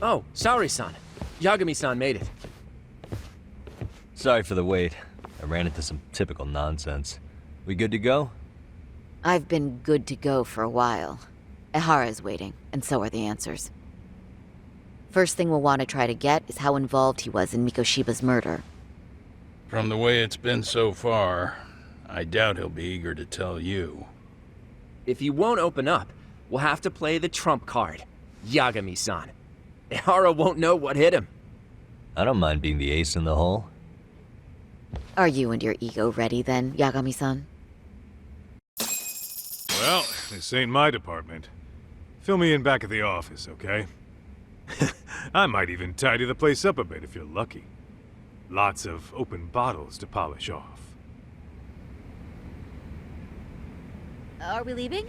Oh, sorry-san. Yagami-san made it. Sorry for the wait. I ran into some typical nonsense. We good to go? I've been good to go for a while. Ehara's waiting, and so are the answers. First thing we'll want to try to get is how involved he was in Mikoshiba's murder. From the way it's been so far, I doubt he'll be eager to tell you. If he won't open up, we'll have to play the trump card. Yagami-san. Ehara won't know what hit him. I don't mind being the ace in the hole. Are you and your ego ready then, Yagami-san? Well, this ain't my department. Fill me in back at the office, okay? I might even tidy the place up a bit if you're lucky. Lots of open bottles to polish off. Are we leaving?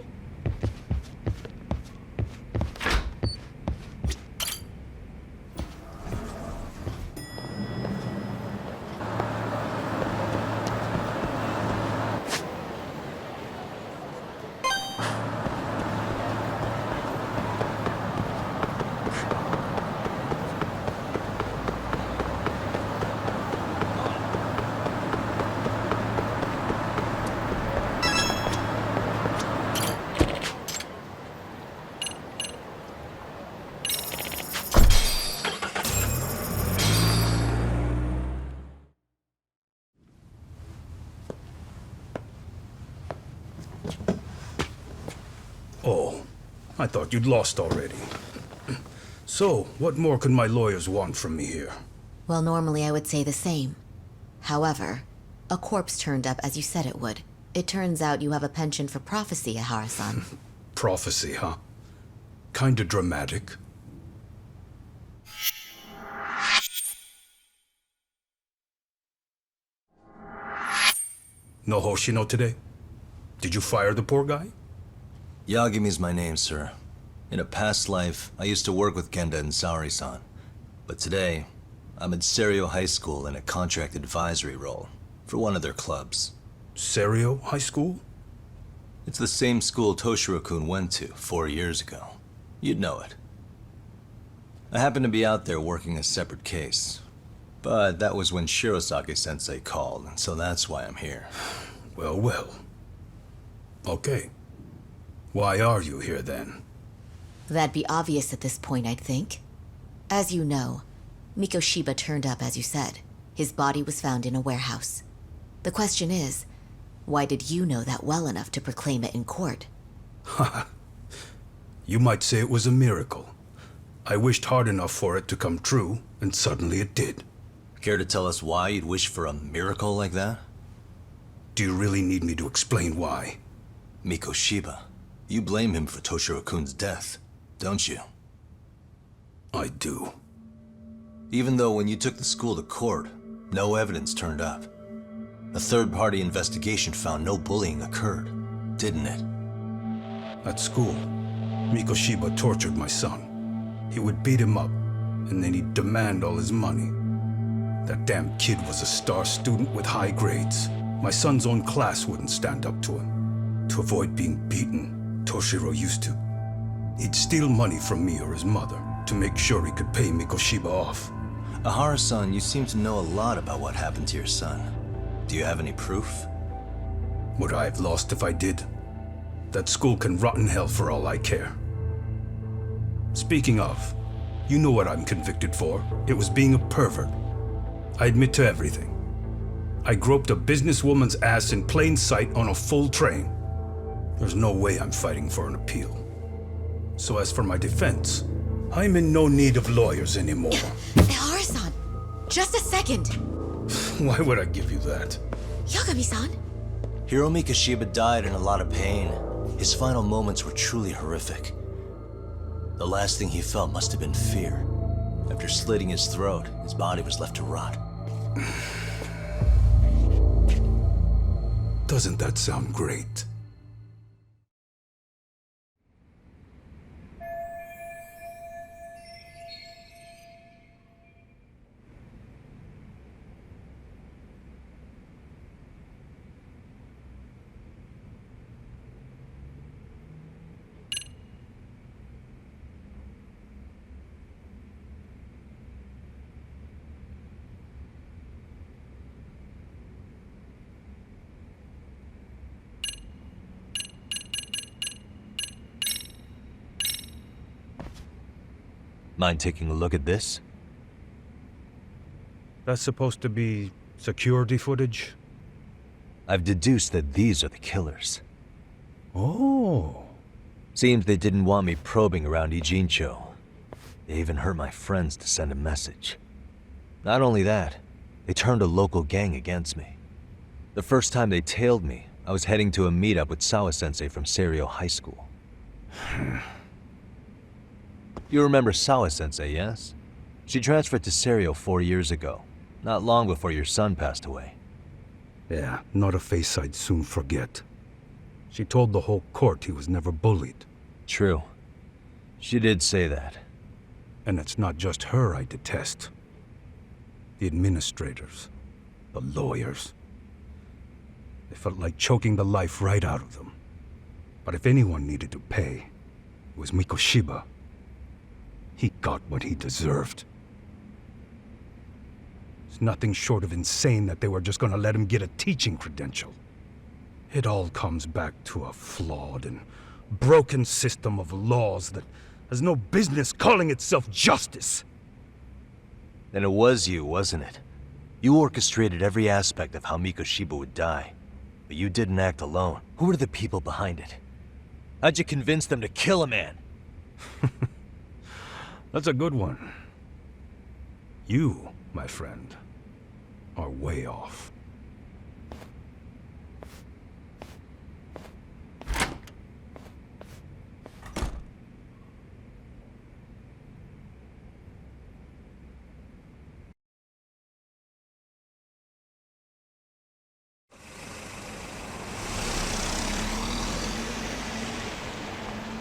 Oh, I thought you'd lost already. So, what more could my lawyers want from me here? Well, normally I would say the same. However, a corpse turned up as you said it would. It turns out you have a penchant for prophecy, Ehara-san. Prophecy, huh? Kinda dramatic. No Hoshino today? Did you fire the poor guy? Yagami's my name, sir. In a past life, I used to work with Kenda and Saori-san. But today, I'm at Serio High School in a contract advisory role for one of their clubs. Serio High School? It's the same school Toshiro-kun went to 4 years ago. You'd know it. I happened to be out there working a separate case. But that was when Shirosake-sensei called, so that's why I'm here. Well, well. Okay. Why are you here then? That'd be obvious at this point, I'd think. As you know, Mikoshiba turned up as you said. His body was found in a warehouse. The question is, why did you know that well enough to proclaim it in court? You might say it was a miracle. I wished hard enough for it to come true, and suddenly it did. Care to tell us why you'd wish for a miracle like that? Do you really need me to explain why? Mikoshiba. You blame him for Toshiro-kun's death, don't you? I do. Even though when you took the school to court, no evidence turned up. A third-party investigation found no bullying occurred, didn't it? At school, Mikoshiba tortured my son. He would beat him up, and then he'd demand all his money. That damn kid was a star student with high grades. My son's own class wouldn't stand up to him. To avoid being beaten, Toshiro used to. He'd steal money from me or his mother to make sure he could pay Mikoshiba off. Ehara-san, you seem to know a lot about what happened to your son. Do you have any proof? Would I have lost if I did? That school can rot in hell for all I care. Speaking of, you know what I'm convicted for. It was being a pervert. I admit to everything. I groped a businesswoman's ass in plain sight on a full train. There's no way I'm fighting for an appeal. So as for my defense, I'm in no need of lawyers anymore. Ehara-san, just a second. Why would I give you that? Yagami-san? Hiro Mikoshiba died in a lot of pain. His final moments were truly horrific. The last thing he felt must have been fear. After slitting his throat, his body was left to rot. Doesn't that sound great? Mind taking a look at this? That's supposed to be security footage? I've deduced that these are the killers. Oh. Seems they didn't want me probing around Ijincho. They even hurt my friends to send a message. Not only that, they turned a local gang against me. The first time they tailed me, I was heading to a meetup with Sawa-sensei from Seiryo High School. You remember Sawa-sensei, yes? She transferred to Seiryo 4 years ago, not long before your son passed away. Yeah, not a face I'd soon forget. She told the whole court he was never bullied. True. She did say that. And it's not just her I detest. The administrators, the lawyers. They felt like choking the life right out of them. But if anyone needed to pay, it was Mikoshiba. He got what he deserved. It's nothing short of insane that they were just gonna let him get a teaching credential. It all comes back to a flawed and broken system of laws that has no business calling itself justice. Then it was you, wasn't it? You orchestrated every aspect of how Mikoshiba would die. But you didn't act alone. Who were the people behind it? How'd you convince them to kill a man? That's a good one. You, my friend, are way off.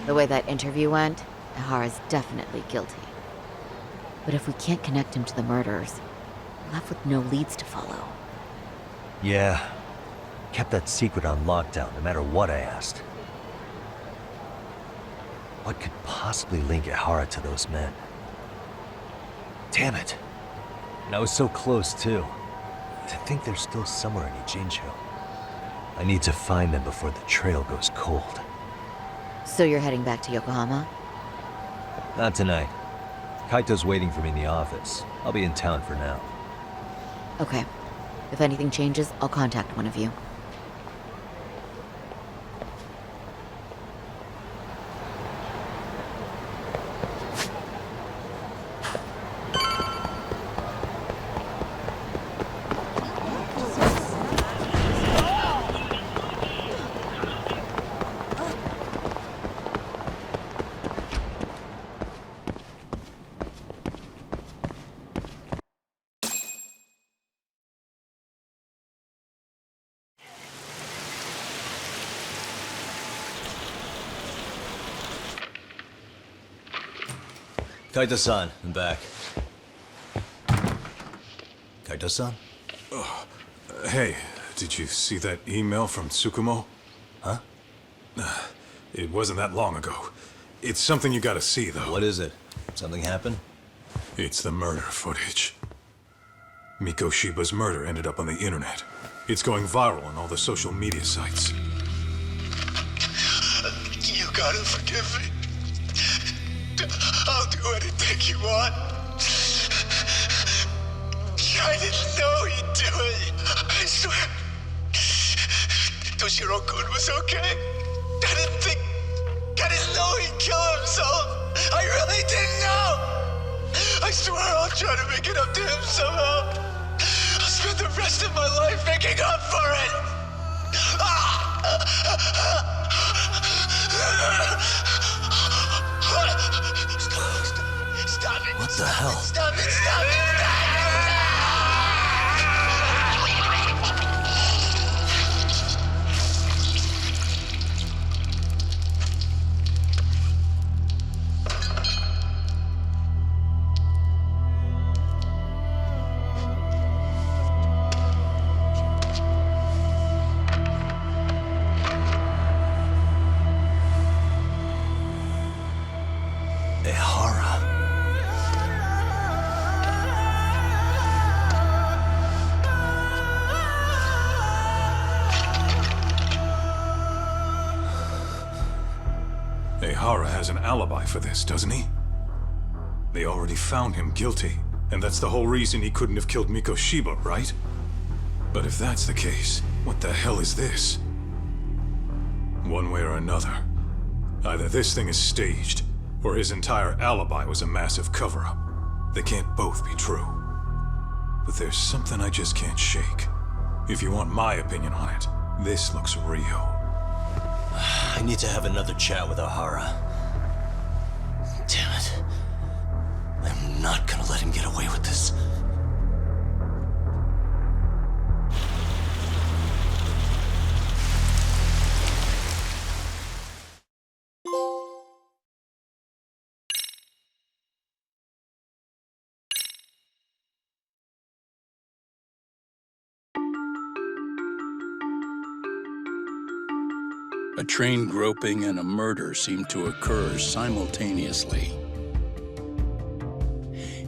The way that interview went, Ihara's definitely guilty. But if we can't connect him to the murderers, we're left with no leads to follow. Yeah. Kept that secret on lockdown, no matter what I asked. What could possibly link Ihara to those men? Damn it. And I was so close, too. To think they're still somewhere in Ijincho. I need to find them before the trail goes cold. So you're heading back to Yokohama? Not tonight. Kaito's waiting for me in the office. I'll be in town for now. Okay. If anything changes, I'll contact one of you. Kaito-san, I'm back. Kaito-san? Hey, did you see that email from Tsukumo? Huh? It wasn't that long ago. It's something you gotta see, though. What is it? Something happened? It's the murder footage. Mikoshiba's murder ended up on the internet. It's going viral on all the social media sites. You gotta forgive me. I'll do anything you want. I didn't know he'd do it. I swear. Toshiro-kun was okay. I didn't know he'd kill himself. I really didn't know. I swear I'll try to make it up to him somehow. I'll spend the rest of my life making up for it. Stop it. What the hell? Stop it, stop it, stop it! Ihara has an alibi for this, doesn't he? They already found him guilty, and that's the whole reason he couldn't have killed Mikoshiba, right? But if that's the case, what the hell is this? One way or another, either this thing is staged, or his entire alibi was a massive cover-up. They can't both be true. But there's something I just can't shake. If you want my opinion on it, this looks real. I need to have another chat with O'Hara. Damn it. I'm not gonna let him get away with this. A train groping and a murder seem to occur simultaneously.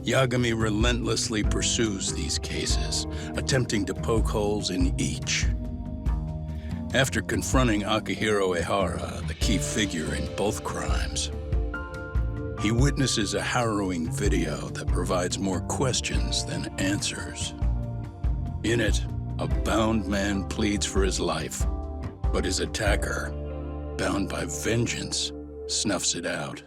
Yagami relentlessly pursues these cases, attempting to poke holes in each. After confronting Akihiro Ehara, the key figure in both crimes, he witnesses a harrowing video that provides more questions than answers. In it, a bound man pleads for his life, but his attacker, bound by vengeance, snuffs it out.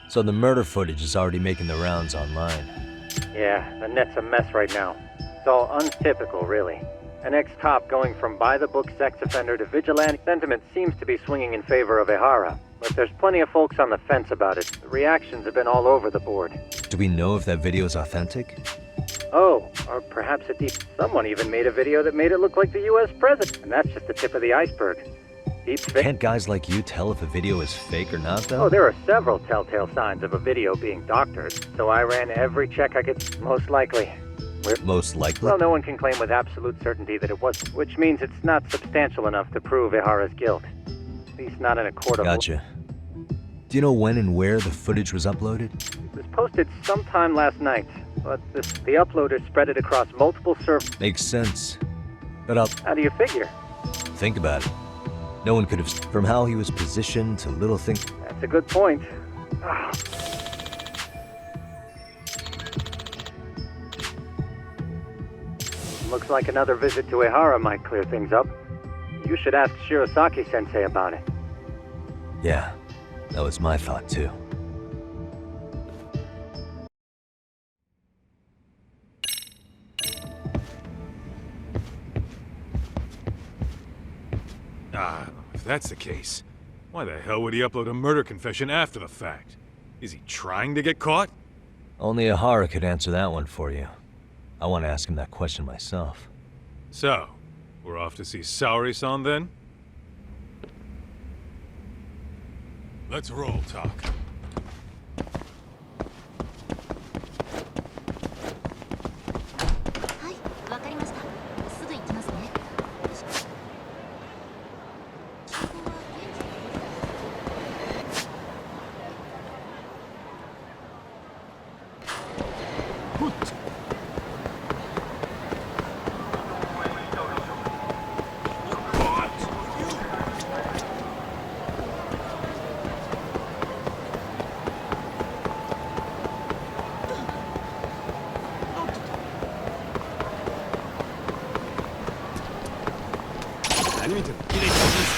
So the murder footage is already making the rounds online. Yeah, the net's a mess right now. It's all untypical, really. An ex-cop going from by-the-book sex offender to vigilante sentiment seems to be swinging in favor of Ehara. But there's plenty of folks on the fence about it. The reactions have been all over the board. Do we know if that video is authentic? Oh, or perhaps someone even made a video that made it look like the US president. And that's just the tip of the iceberg. Can't guys like you tell if a video is fake or not, though? Oh, there are several telltale signs of a video being doctored. So I ran every check I could. Most likely. Most likely? Well, no one can claim with absolute certainty that it was, which means it's not substantial enough to prove Ehara's guilt. At least not in a court of law. Gotcha. Do you know when and where the footage was uploaded? It was posted sometime last night, but the uploader spread it across multiple servers. Makes sense. But How do you figure? think about it. No one could have... From how he was positioned to little things... That's a good point. Looks like another visit to Ehara might clear things up. You should ask Shirosaki-sensei about it. Yeah, that was my thought, too. If that's the case, why the hell would he upload a murder confession after the fact? Is he trying to get caught? Only Ehara could answer that one for you. I want to ask him that question myself. So, we're off to see Saori-san then? Let's roll, Talk.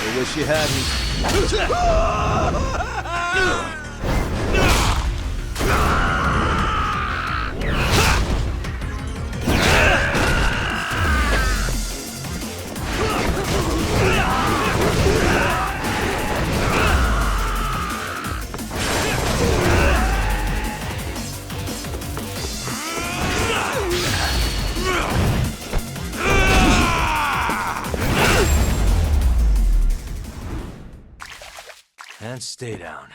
I wish you hadn't. And stay down.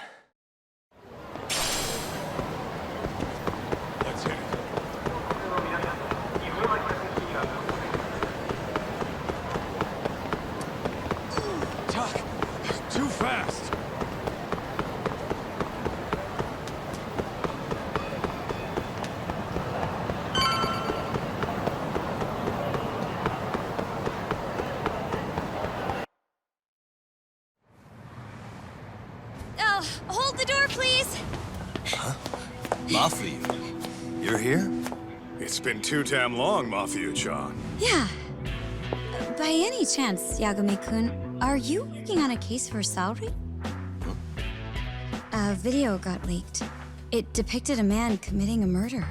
Mafia, you're here? It's been too damn long, Mafia-chan. Yeah. By any chance, Yagami-kun, are you working on a case for Saori? A video got leaked. It depicted a man committing a murder.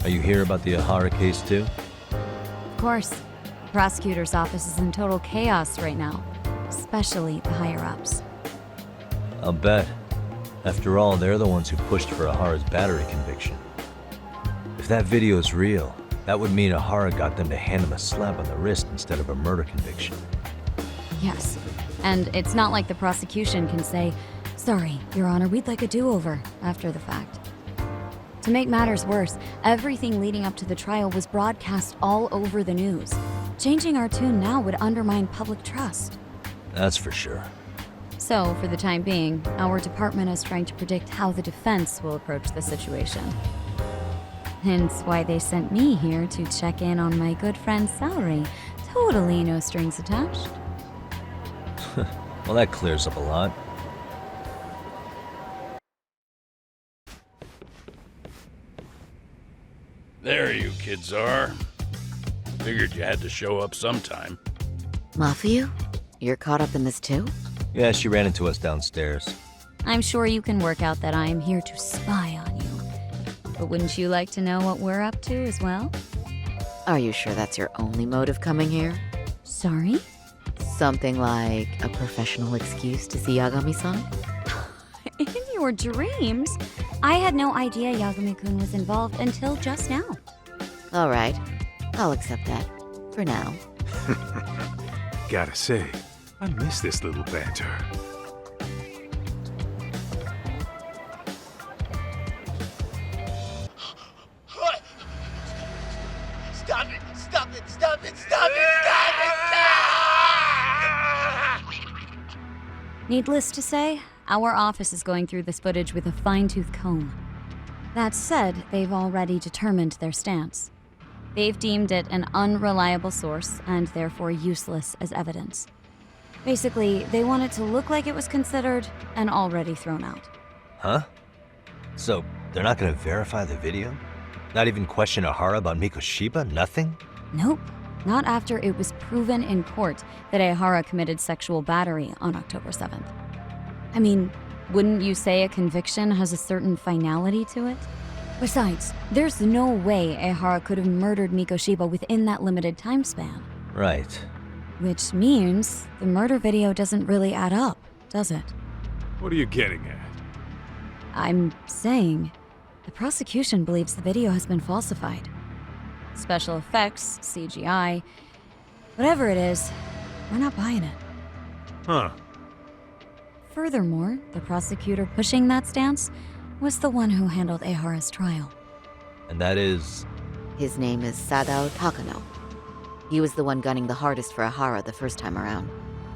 Are you here about the Ihara case too? Of course. The prosecutor's office is in total chaos right now, especially the higher-ups. I'll bet. After all, they're the ones who pushed for Ihara's battery conviction. If that video is real, that would mean Ihara got them to hand him a slap on the wrist instead of a murder conviction. Yes. And it's not like the prosecution can say, "Sorry, Your Honor, we'd like a do-over," after the fact. To make matters worse, everything leading up to the trial was broadcast all over the news. Changing our tune now would undermine public trust. That's for sure. So, for the time being, our department is trying to predict how the defense will approach the situation. Hence why they sent me here to check in on my good friend Saori. Totally no strings attached. Well, that clears up a lot. There you kids are. Figured you had to show up sometime. Mafia? You're caught up in this too? Yeah, she ran into us downstairs. I'm sure you can work out that I am here to spy on you. But wouldn't you like to know what we're up to as well? Are you sure that's your only mode of coming here? Sorry? Something like a professional excuse to see Yagami-san? In your dreams? I had no idea Yagami-kun was involved until just now. All right, I'll accept that. For now. Gotta say, I miss this little banter. What? Stop it! Stop it! Stop it! Stop it! Stop it! Needless to say, our office is going through this footage with a fine-tooth comb. That said, they've already determined their stance. They've deemed it an unreliable source and therefore useless as evidence. Basically, they want it to look like it was considered and already thrown out. Huh? So, they're not gonna verify the video? Not even question Ihara about Mikoshiba? Nothing? Nope. Not after it was proven in court that Ihara committed sexual battery on October 7th. I mean, wouldn't you say a conviction has a certain finality to it? Besides, there's no way Ihara could have murdered Mikoshiba within that limited time span. Right. Which means the murder video doesn't really add up, does it? What are you getting at? I'm saying the prosecution believes the video has been falsified. Special effects, CGI, whatever it is, we're not buying it. Huh. Furthermore, the prosecutor pushing that stance was the one who handled Ihara's trial. And that is... His name is Sadao Takano. He was the one gunning the hardest for Ihara the first time around,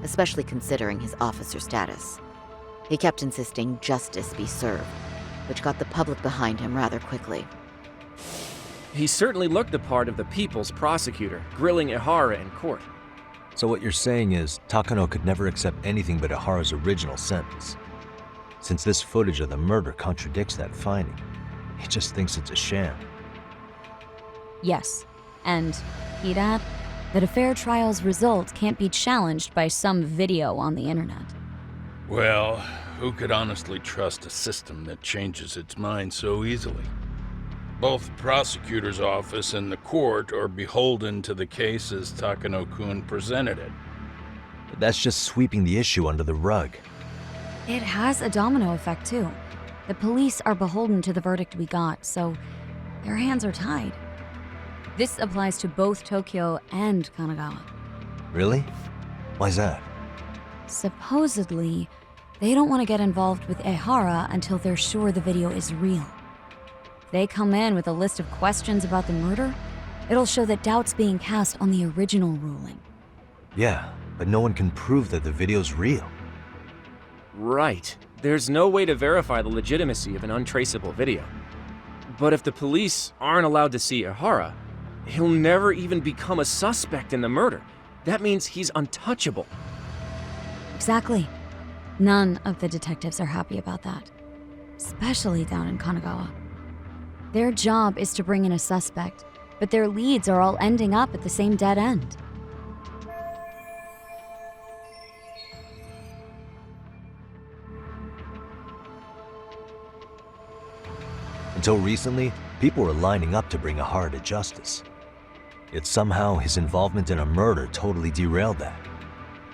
especially considering his officer status. He kept insisting justice be served, which got the public behind him rather quickly. He certainly looked the part of the people's prosecutor, grilling Ihara in court. So what you're saying is, Takano could never accept anything but Ihara's original sentence. Since this footage of the murder contradicts that finding, he just thinks it's a sham. Yes, and he'd add that a fair trial's result can't be challenged by some video on the internet. Well, who could honestly trust a system that changes its mind so easily? Both the prosecutor's office and the court are beholden to the case as Takano-kun presented it. But that's just sweeping the issue under the rug. It has a domino effect, too. The police are beholden to the verdict we got, so their hands are tied. This applies to both Tokyo and Kanagawa. Really? Why's that? Supposedly, they don't want to get involved with Ihara until they're sure the video is real. If they come in with a list of questions about the murder, it'll show that doubt's being cast on the original ruling. Yeah, but no one can prove that the video's real. Right. There's no way to verify the legitimacy of an untraceable video. But if the police aren't allowed to see Ihara, he'll never even become a suspect in the murder. That means he's untouchable. Exactly. None of the detectives are happy about that. Especially down in Kanagawa. Their job is to bring in a suspect, but their leads are all ending up at the same dead end. Until recently, people were lining up to bring Ihara to justice. Yet somehow his involvement in a murder totally derailed that.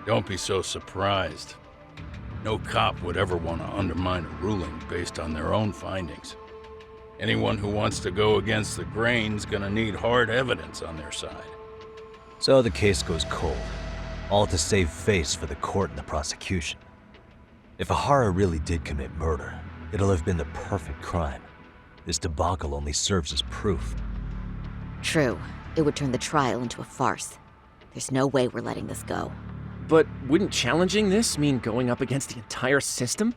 Don't be so surprised. No cop would ever want to undermine a ruling based on their own findings. Anyone who wants to go against the grain's gonna need hard evidence on their side. So the case goes cold, all to save face for the court and the prosecution. If Ihara really did commit murder, it'll have been the perfect crime. This debacle only serves as proof. True. It would turn the trial into a farce. There's no way we're letting this go. But wouldn't challenging this mean going up against the entire system?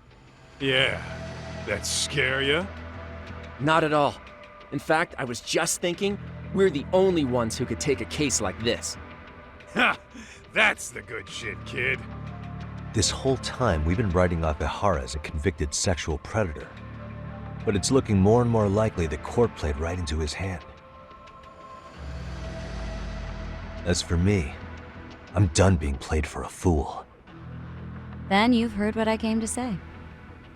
Yeah. That scare ya? Not at all. In fact, I was just thinking, we're the only ones who could take a case like this. Ha! That's the good shit, kid. This whole time, we've been writing off Ihara as a convicted sexual predator. But it's looking more and more likely the court played right into his hand. As for me, I'm done being played for a fool. Then you've heard what I came to say.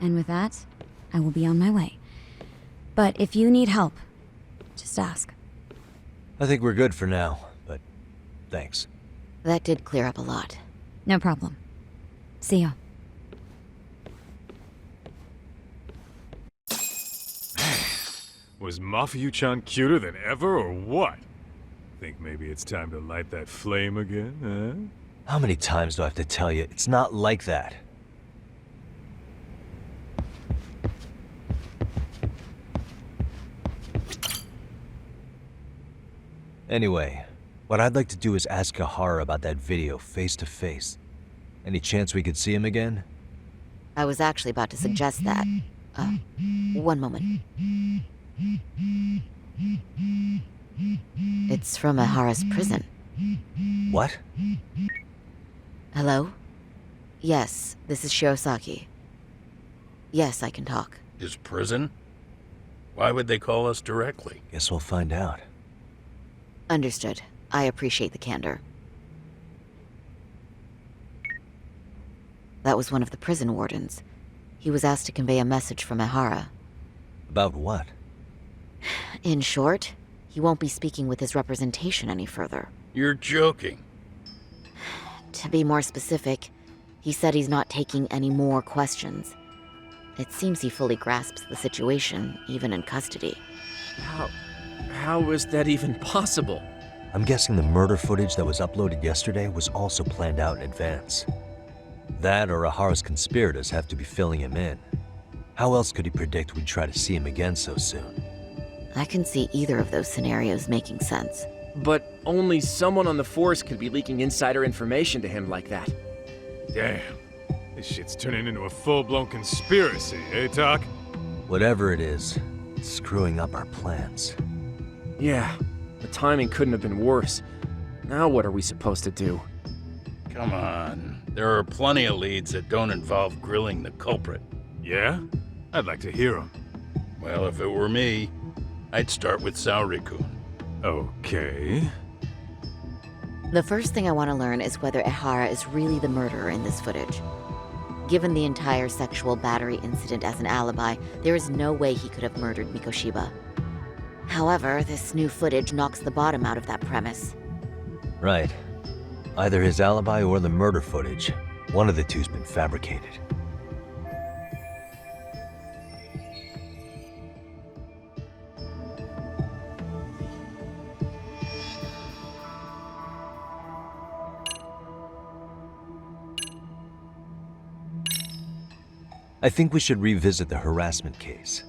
And with that, I will be on my way. But if you need help, just ask. I think we're good for now, but thanks. That did clear up a lot. No problem. See ya. Was Mafuyu-chan cuter than ever, or what? Think maybe it's time to light that flame again, How many times do I have to tell you, it's not like that? Anyway, what I'd like to do is ask Ihara about that video face to face. Any chance we could see him again? I was actually about to suggest that. One moment. It's from Ihara's prison. What? Hello? Yes, this is Shirosaki. Yes, I can talk. His prison? Why would they call us directly? Guess we'll find out. Understood. I appreciate the candor. That was one of the prison wardens. He was asked to convey a message from Ihara. About what? In short, he won't be speaking with his representation any further. You're joking. To be more specific, he said he's not taking any more questions. It seems he fully grasps the situation, even in custody. How is that even possible? I'm guessing the murder footage that was uploaded yesterday was also planned out in advance. That or Ihara's conspirators have to be filling him in. How else could he predict we'd try to see him again so soon? I can see either of those scenarios making sense. But only someone on the force could be leaking insider information to him like that. Damn. This shit's turning into a full-blown conspiracy, eh, Doc? Whatever it is, it's screwing up our plans. Yeah, the timing couldn't have been worse. Now what are we supposed to do? Come on. There are plenty of leads that don't involve grilling the culprit. Yeah? I'd like to hear them. Well, if it were me, I'd start with Saori-kun. Okay. The first thing I want to learn is whether Ihara is really the murderer in this footage. Given the entire sexual battery incident as an alibi, there is no way he could have murdered Mikoshiba. However, this new footage knocks the bottom out of that premise. Right. Either his alibi or the murder footage. One of the two's been fabricated. I think we should revisit the harassment case.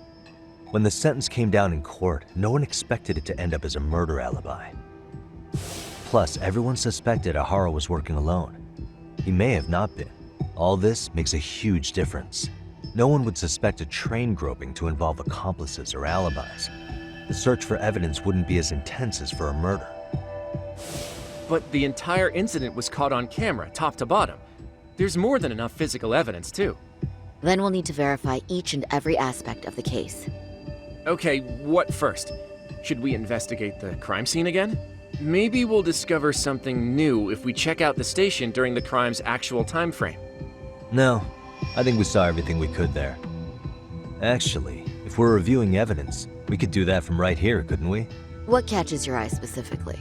When the sentence came down in court, no one expected it to end up as a murder alibi. Plus, everyone suspected Ihara was working alone. He may have not been. All this makes a huge difference. No one would suspect a train groping to involve accomplices or alibis. The search for evidence wouldn't be as intense as for a murder. But the entire incident was caught on camera, top to bottom. There's more than enough physical evidence, too. Then we'll need to verify each and every aspect of the case. Okay, what first? Should we investigate the crime scene again? Maybe we'll discover something new if we check out the station during the crime's actual time frame. No, I think we saw everything we could there. Actually, if we're reviewing evidence, we could do that from right here, couldn't we? What catches your eye specifically?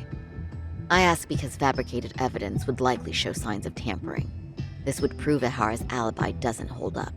I ask because fabricated evidence would likely show signs of tampering. This would prove Ehara's alibi doesn't hold up.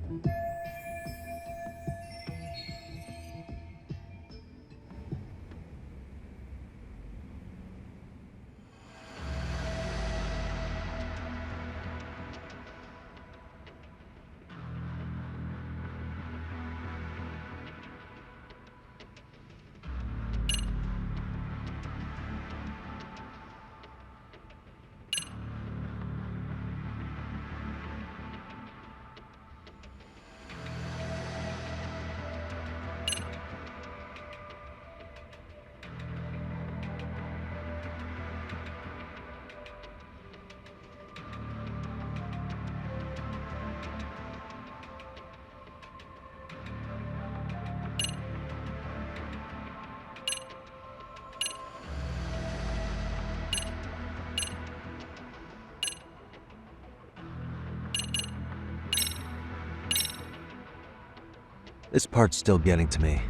This part's still getting to me.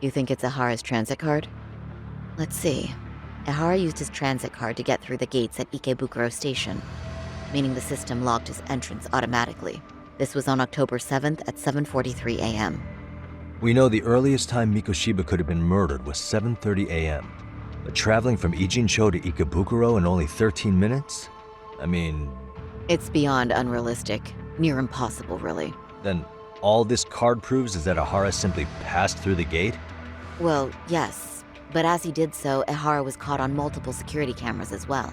You think it's Ehara's transit card? Let's see. Ehara used his transit card to get through the gates at Ikebukuro Station, meaning the system logged his entrance automatically. This was on October 7th at 7:43 a.m. We know the earliest time Mikoshiba could have been murdered was 7:30 a.m. But traveling from Ijincho to Ikebukuro in only 13 minutes? I mean... It's beyond unrealistic. Near impossible, really. Then all this card proves is that Ehara simply passed through the gate? Well, yes. But as he did so, Ehara was caught on multiple security cameras as well.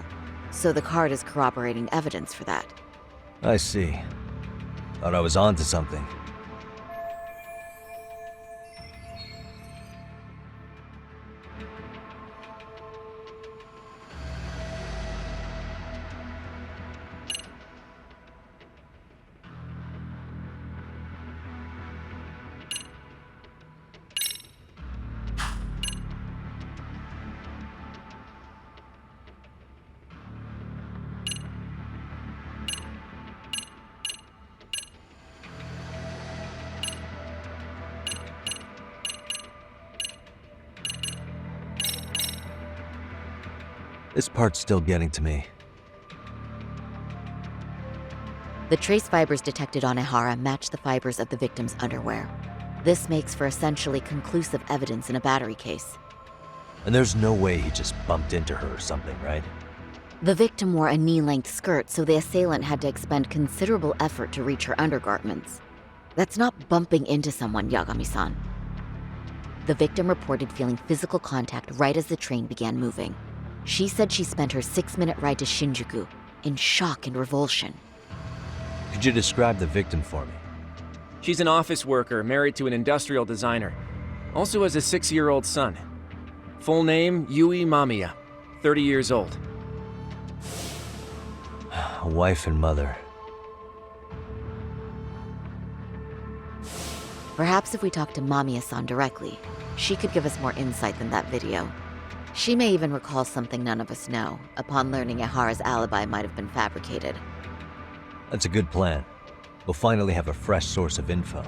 So the card is corroborating evidence for that. I see. Thought I was onto something. This part's still getting to me. The trace fibers detected on Ehara match the fibers of the victim's underwear. This makes for essentially conclusive evidence in a battery case. And there's no way he just bumped into her or something, right? The victim wore a knee-length skirt, so the assailant had to expend considerable effort to reach her undergarments. That's not bumping into someone, Yagami-san. The victim reported feeling physical contact right as the train began moving. She said she spent her 6-minute ride to Shinjuku in shock and revulsion. Could you describe the victim for me? She's an office worker married to an industrial designer. Also has a 6-year-old son. Full name, Yui Mamiya, 30 years old. A wife and mother. Perhaps if we talk to Mamiya-san directly, she could give us more insight than that video. She may even recall something none of us know, upon learning Ehara's alibi might have been fabricated. That's a good plan. We'll finally have a fresh source of info.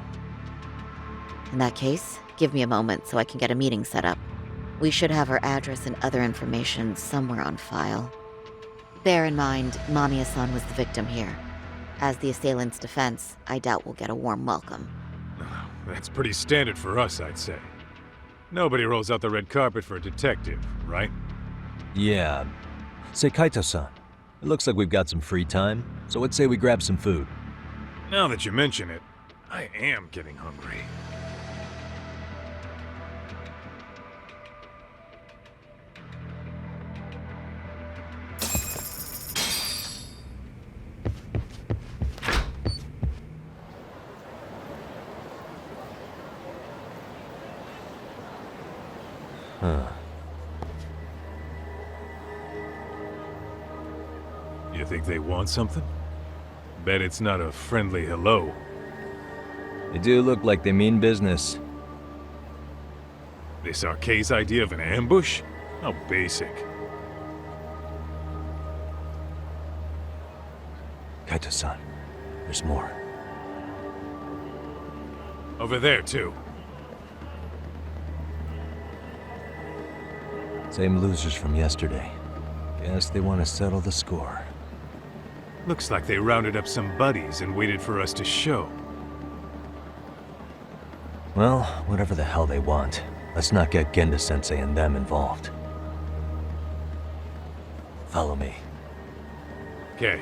In that case, give me a moment so I can get a meeting set up. We should have her address and other information somewhere on file. Bear in mind, Mamiya-san was the victim here. As the assailant's defense, I doubt we'll get a warm welcome. That's pretty standard for us, I'd say. Nobody rolls out the red carpet for a detective, right? Yeah. Say, Kaito-san, it looks like we've got some free time, so let's say we grab some food. Now that you mention it, I am getting hungry. Huh. You think they want something? Bet it's not a friendly hello. They do look like they mean business. This Arcade's idea of an ambush? How basic. Kaito-san, there's more. Over there, too. Same losers from yesterday. Guess they want to settle the score. Looks like they rounded up some buddies and waited for us to show. Well, whatever the hell they want, let's not get Genda-sensei and them involved. Follow me. Okay.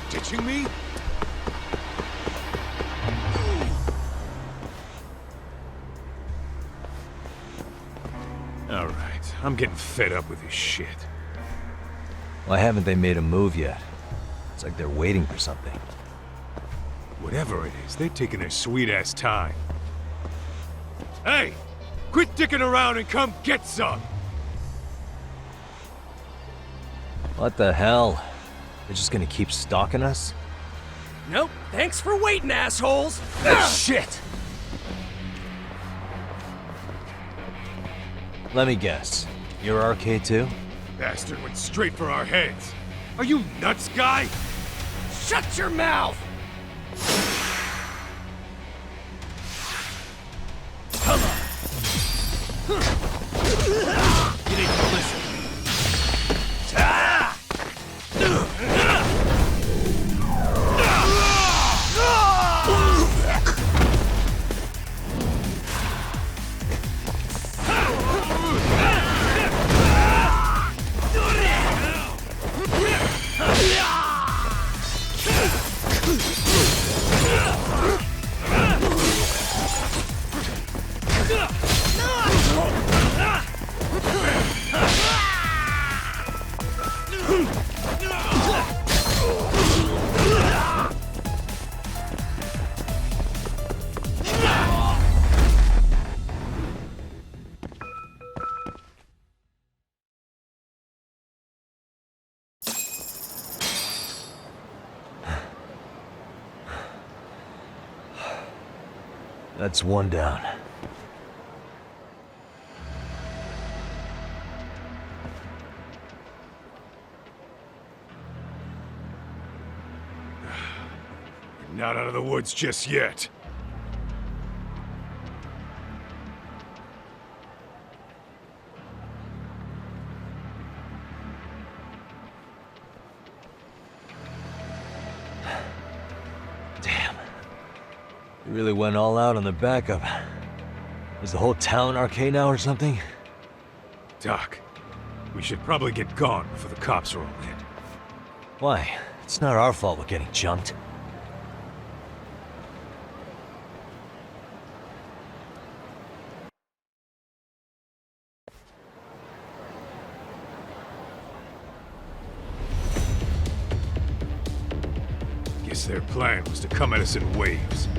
Ditching me? All right, I'm getting fed up with this shit. Why haven't they made a move yet? It's like they're waiting for something. Whatever it is, they're taking their sweet-ass time. Hey! Quit dicking around and come get some! What the hell? They're just gonna keep stalking us? Nope, thanks for waiting, assholes! Shit! Let me guess. You're RK too? Bastard went straight for our heads. Are you nuts, guy? Shut your mouth! Come on! You need to listen. That's one down. Not out of the woods just yet. Damn. You really went all out on the backup. Is the whole town RK now or something? Doc, we should probably get gone before the cops roll in. Why? It's not our fault we're getting jumped. Guess their plan was to come at us in waves.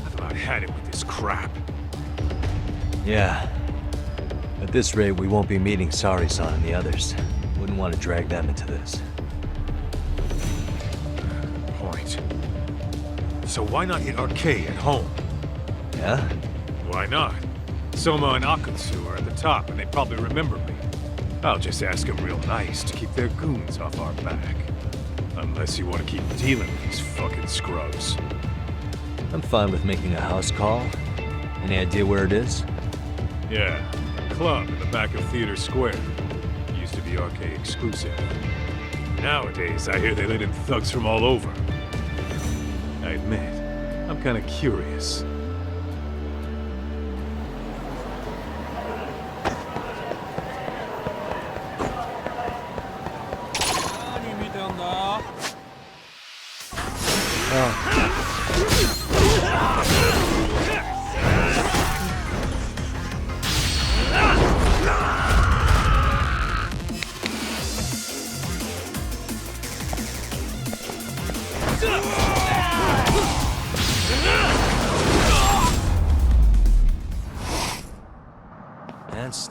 I've about had it with this crap. Yeah. At this rate, we won't be meeting Sari-san and the others. Wouldn't want to drag them into this. Point. So why not hit RK at home? Yeah? Why not? Soma and Akutsu are at the top, and they probably remember me. I'll just ask them real nice to keep their goons off our back. Unless you want to keep dealing with these fucking scrubs. I'm fine with making a house call. Any idea where it is? Yeah, a club in the back of Theater Square. Used to be RK exclusive. Nowadays, I hear they let in thugs from all over. I admit, I'm kinda curious.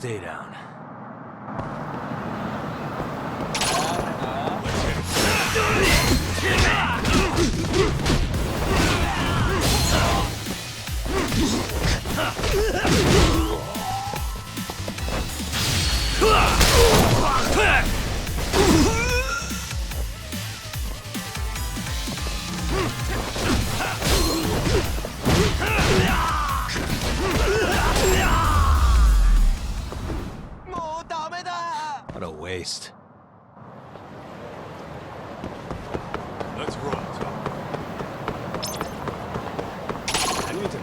stay down. What a waste. Let's roll, Tom. Go then!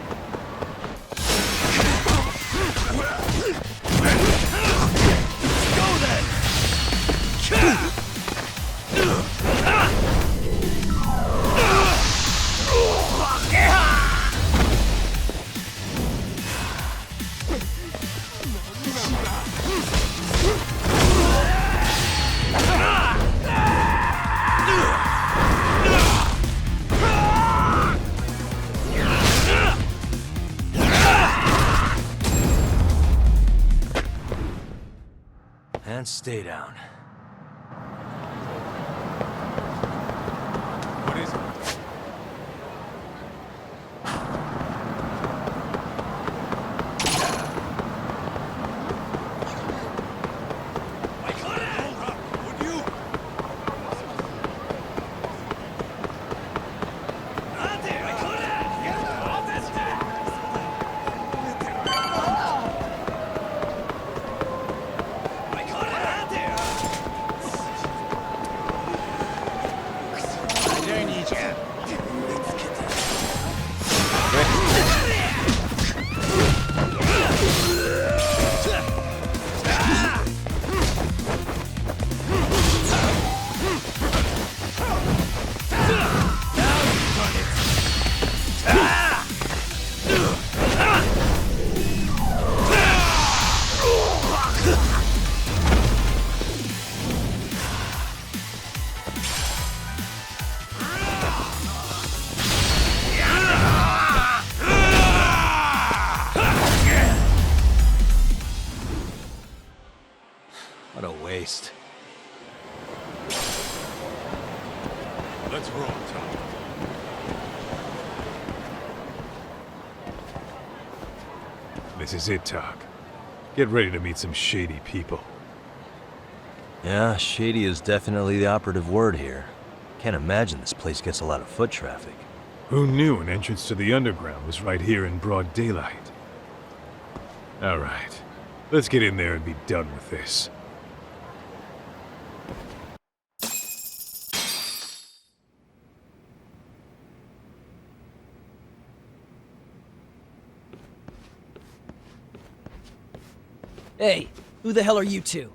And stay down. What is it? What a waste. Let's roll, Tom. This is it, Talk. Get ready to meet some shady people. Yeah, shady is definitely the operative word here. Can't imagine this place gets a lot of foot traffic. Who knew an entrance to the underground was right here in broad daylight? All right, let's get in there and be done with this. Hey, who the hell are you two?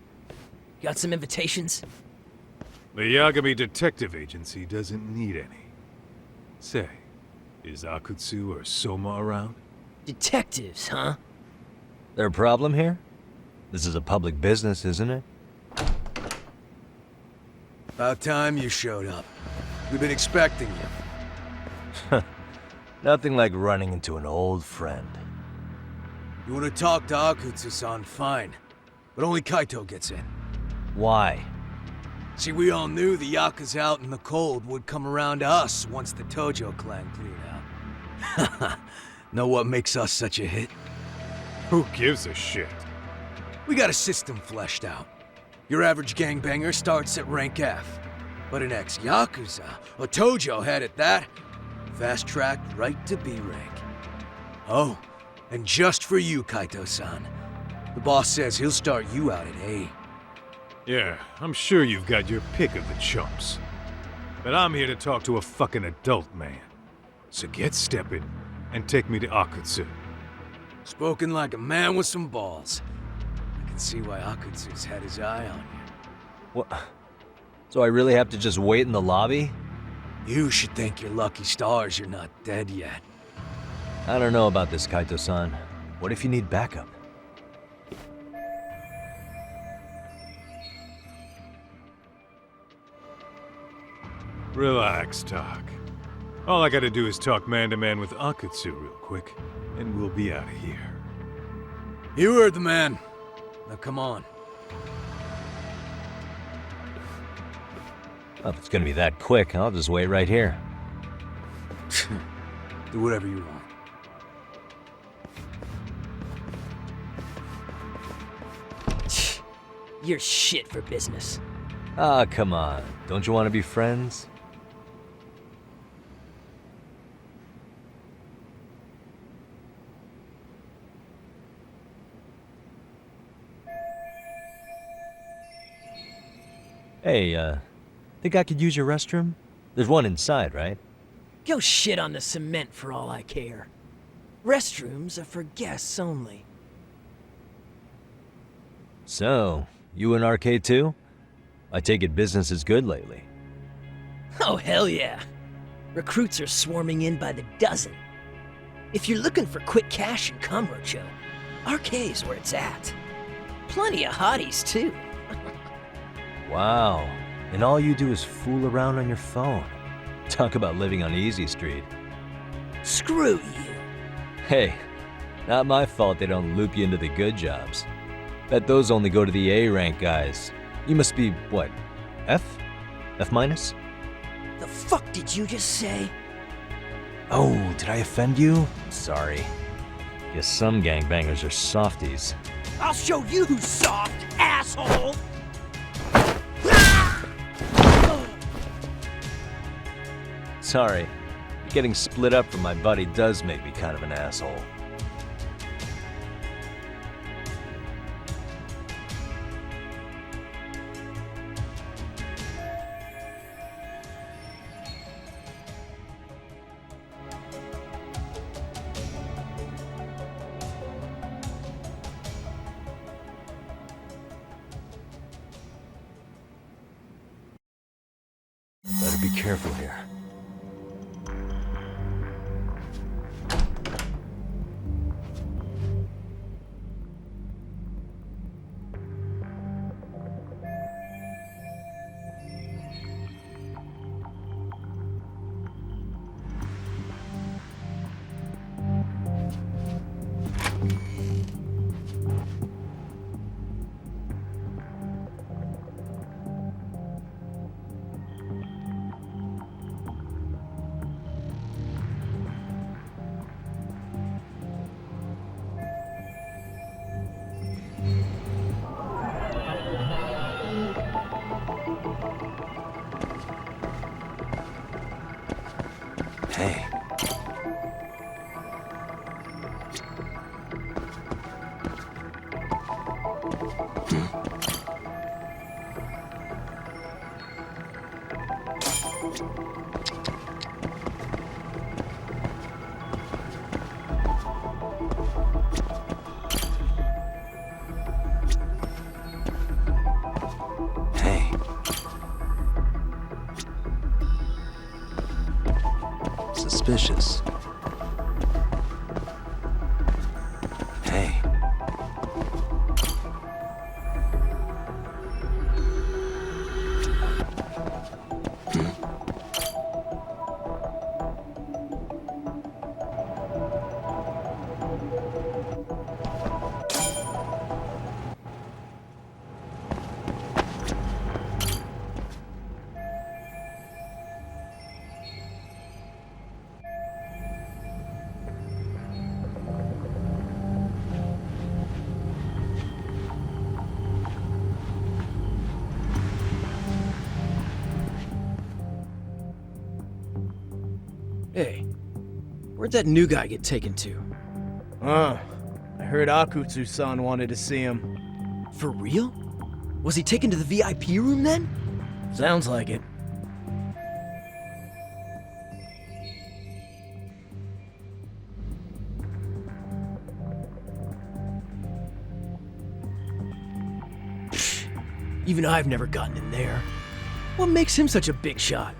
Got some invitations? The Yagami Detective Agency doesn't need any. Say, is Akutsu or Soma around? Detectives, huh? There a problem here? This is a public business, isn't it? About time you showed up. We've been expecting you. Nothing like running into an old friend. You want to talk to Akutsu-san, fine. But only Kaito gets in. Why? See, we all knew the Yakuza out in the cold would come around to us once the Tojo clan cleared out. Know what makes us such a hit? Who gives a shit? We got a system fleshed out. Your average gangbanger starts at rank F. But an ex-Yakuza, a Tojo head at that, fast-tracked right to B rank. Oh, and just for you, Kaito-san. The boss says he'll start you out at A. Yeah, I'm sure you've got your pick of the chumps. But I'm here to talk to a fucking adult man. So get stepping and take me to Akutsu. Spoken like a man with some balls. I can see why Akutsu's had his eye on you. What? So I really have to just wait in the lobby? You should thank your lucky stars you're not dead yet. I don't know about this, Kaito-san. What if you need backup? Relax, Talk. All I gotta do is talk man-to-man with Akutsu real quick, and we'll be out of here. You heard the man. Now come on. Well, if it's gonna be that quick, I'll just wait right here. Do whatever you want. You're shit for business. Ah, come on. Don't you want to be friends? Hey, think I could use your restroom? There's one inside, right? Go shit on the cement for all I care. Restrooms are for guests only. So, you in arcade too? I take it business is good lately. Oh, hell yeah. Recruits are swarming in by the dozen. If you're looking for quick cash and Kamurocho, arcade's where it's at. Plenty of hotties, too. Wow. And all you do is fool around on your phone. Talk about living on Easy Street. Screw you. Hey, not my fault they don't loop you into the good jobs. Bet those only go to the A-rank guys. You must be, what, F? F minus? The fuck did you just say? Oh, did I offend you? Sorry. Guess some gangbangers are softies. I'll show you who's soft, asshole! Sorry. Getting split up from my buddy does make me kind of an asshole. Better be careful here. Hey. Hey. Suspicious. Hey. Hey, where'd that new guy get taken to? I heard Akutsu-san wanted to see him. For real? Was he taken to the VIP room then? Sounds like it. Even I've never gotten in there. What makes him such a big shot?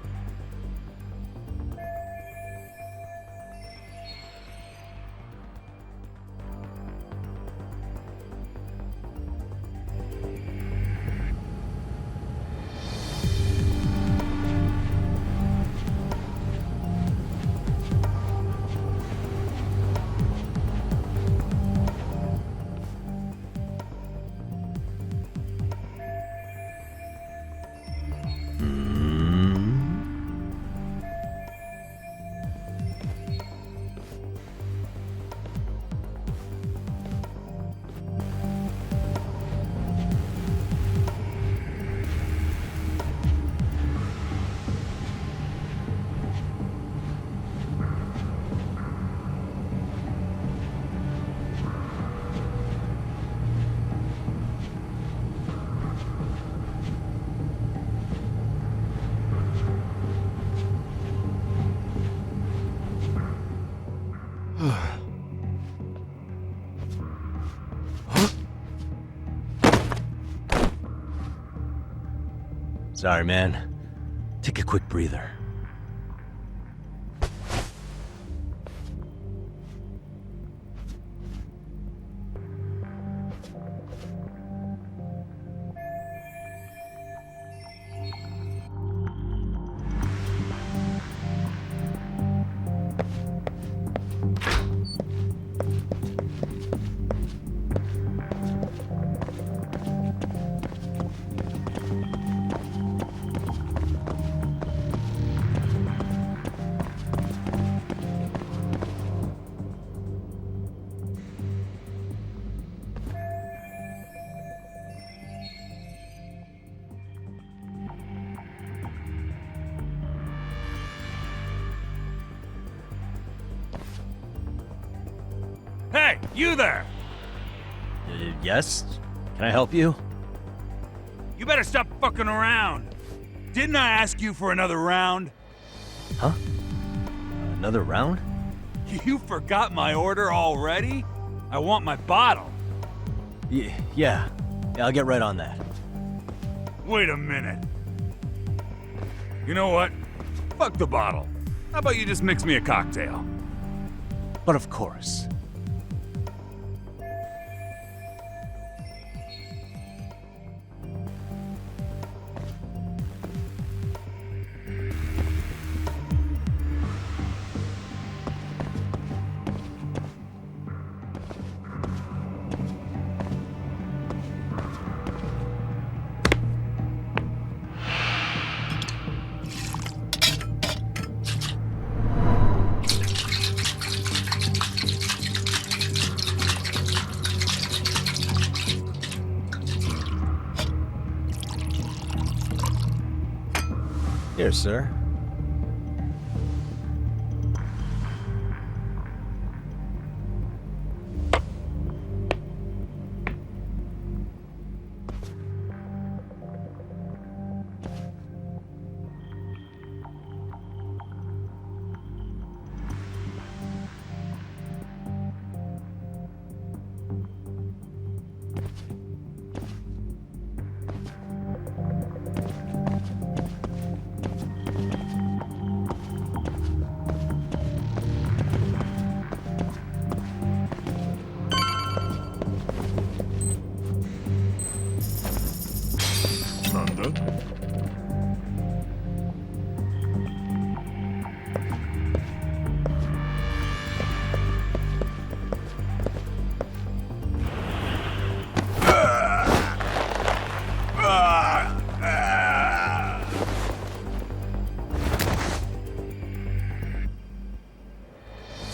Sorry, man. Take a quick breather. Hey, you there! Yes? Can I help you? You better stop fucking around. Didn't I ask you for another round? Huh? Another round? You forgot my order already? I want my bottle. Yeah, I'll get right on that. Wait a minute. You know what? Fuck the bottle. How about you just mix me a cocktail? But of course. Here, sir.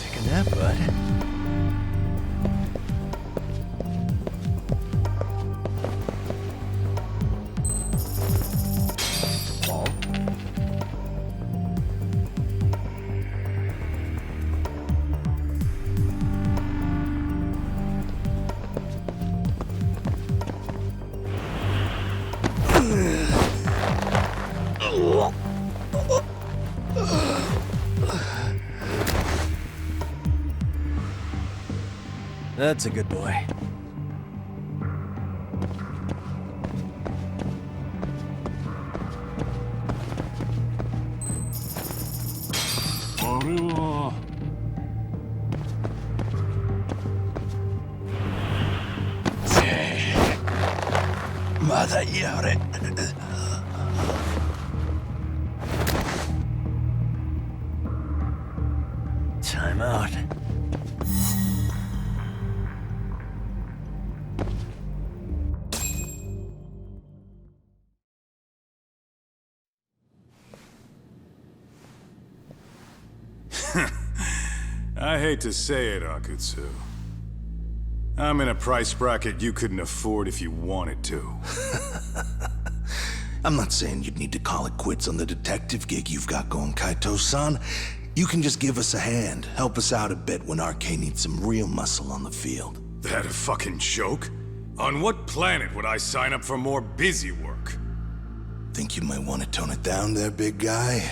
Take a nap, bud. That's a good boy. Time out. I hate to say it, Akutsu. I'm in a price bracket you couldn't afford if you wanted to. I'm not saying you'd need to call it quits on the detective gig you've got going, Kaito-san. You can just give us a hand, help us out a bit when RK needs some real muscle on the field. That a fucking joke? On what planet would I sign up for more busy work? Think you might want to tone it down there, big guy?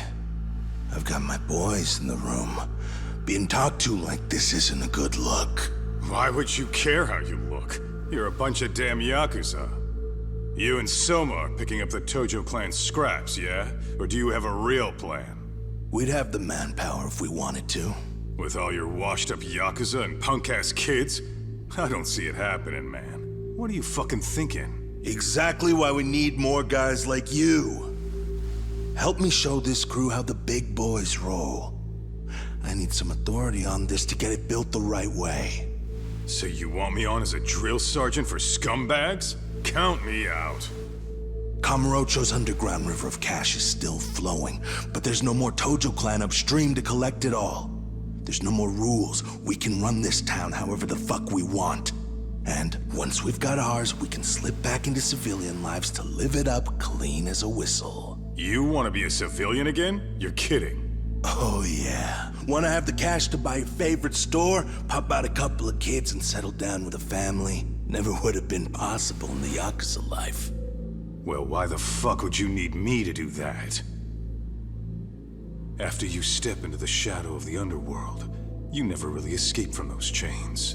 I've got my boys in the room. Being talked to like this isn't a good look. Why would you care how you look? You're a bunch of damn Yakuza. You and Soma are picking up the Tojo clan's scraps, yeah? Or do you have a real plan? We'd have the manpower if we wanted to. With all your washed-up Yakuza and punk-ass kids? I don't see it happening, man. What are you fucking thinking? Exactly why we need more guys like you. Help me show this crew how the big boys roll. I need some authority on this to get it built the right way. So you want me on as a drill sergeant for scumbags? Count me out. Kamurocho's underground river of cash is still flowing, but there's no more Tojo clan upstream to collect it all. There's no more rules. We can run this town however the fuck we want. And once we've got ours, we can slip back into civilian lives to live it up clean as a whistle. You want to be a civilian again? You're kidding. Oh yeah. Want to have the cash to buy your favorite store, pop out a couple of kids and settle down with a family? Never would have been possible in the Yakuza life. Well, why the fuck would you need me to do that? After you step into the shadow of the underworld, you never really escape from those chains.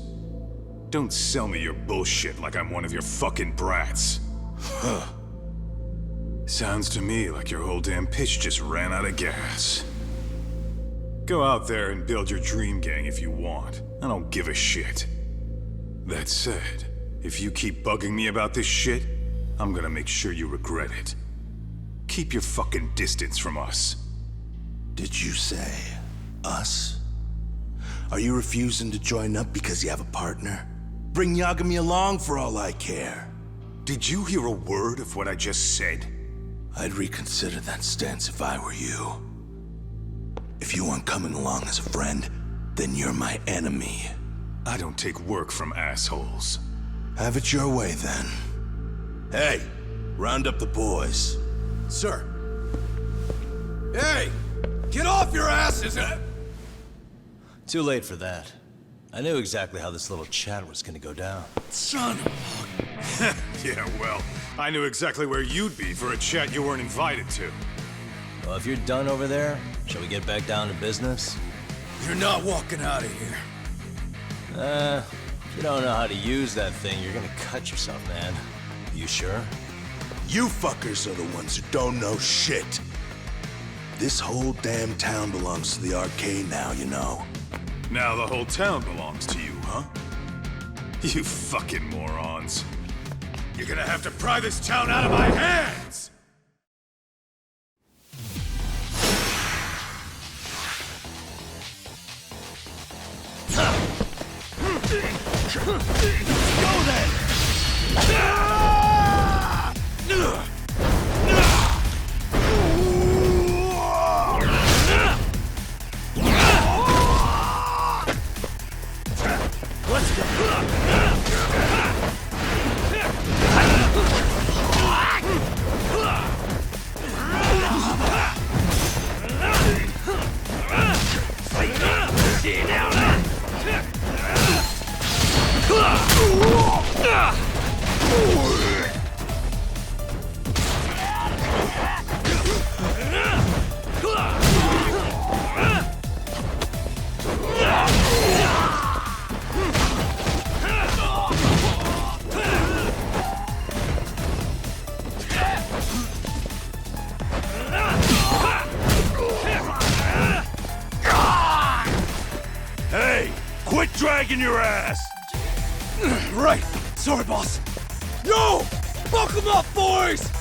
Don't sell me your bullshit like I'm one of your fucking brats. Huh. Sounds to me like your whole damn pitch just ran out of gas. Go out there and build your dream gang if you want. I don't give a shit. That said, if you keep bugging me about this shit, I'm gonna make sure you regret it. Keep your fucking distance from us. Did you say us? Are you refusing to join up because you have a partner? Bring Yagami along for all I care. Did you hear a word of what I just said? I'd reconsider that stance if I were you. If you aren't coming along as a friend, then you're my enemy. I don't take work from assholes. Have it your way, then. Hey, round up the boys. Sir. Hey! Get off your asses! Too late for that. I knew exactly how this little chat was gonna go down. Son of a... Yeah, well, I knew exactly where you'd be for a chat you weren't invited to. Well, if you're done over there, shall we get back down to business? You're not walking out of here. If you don't know how to use that thing, you're gonna cut yourself, man. You sure? You fuckers are the ones who don't know shit. This whole damn town belongs to the arcade now, you know. Now the whole town belongs to you, huh? You fucking morons. You're gonna have to pry this town out of my hands! Go then! Let's go! Hey, quit dragging your ass! Right! Sorry, boss! Yo! Fuck them up, boys!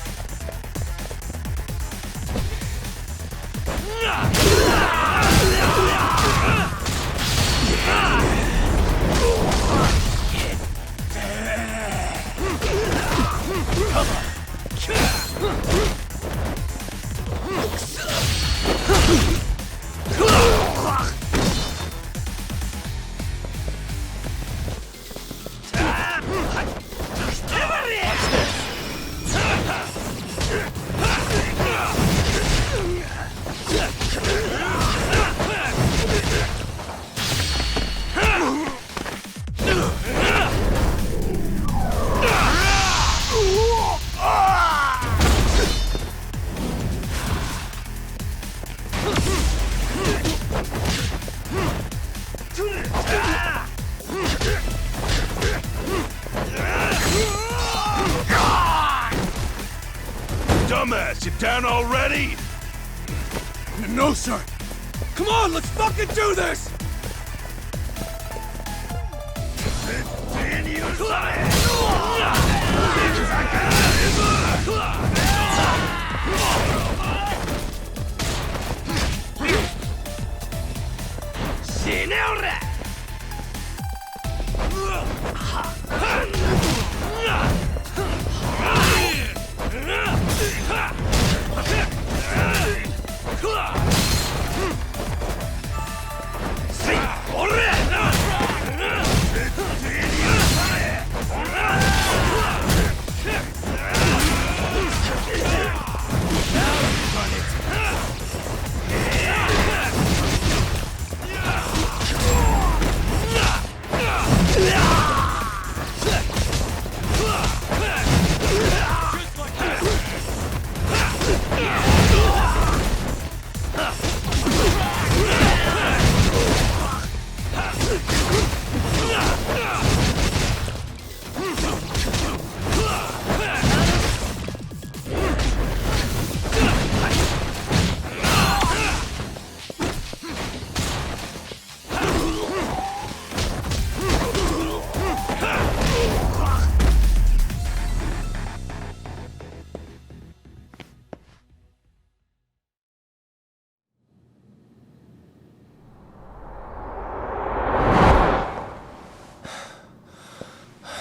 you down already? No, sir. Come on, let's fucking do this!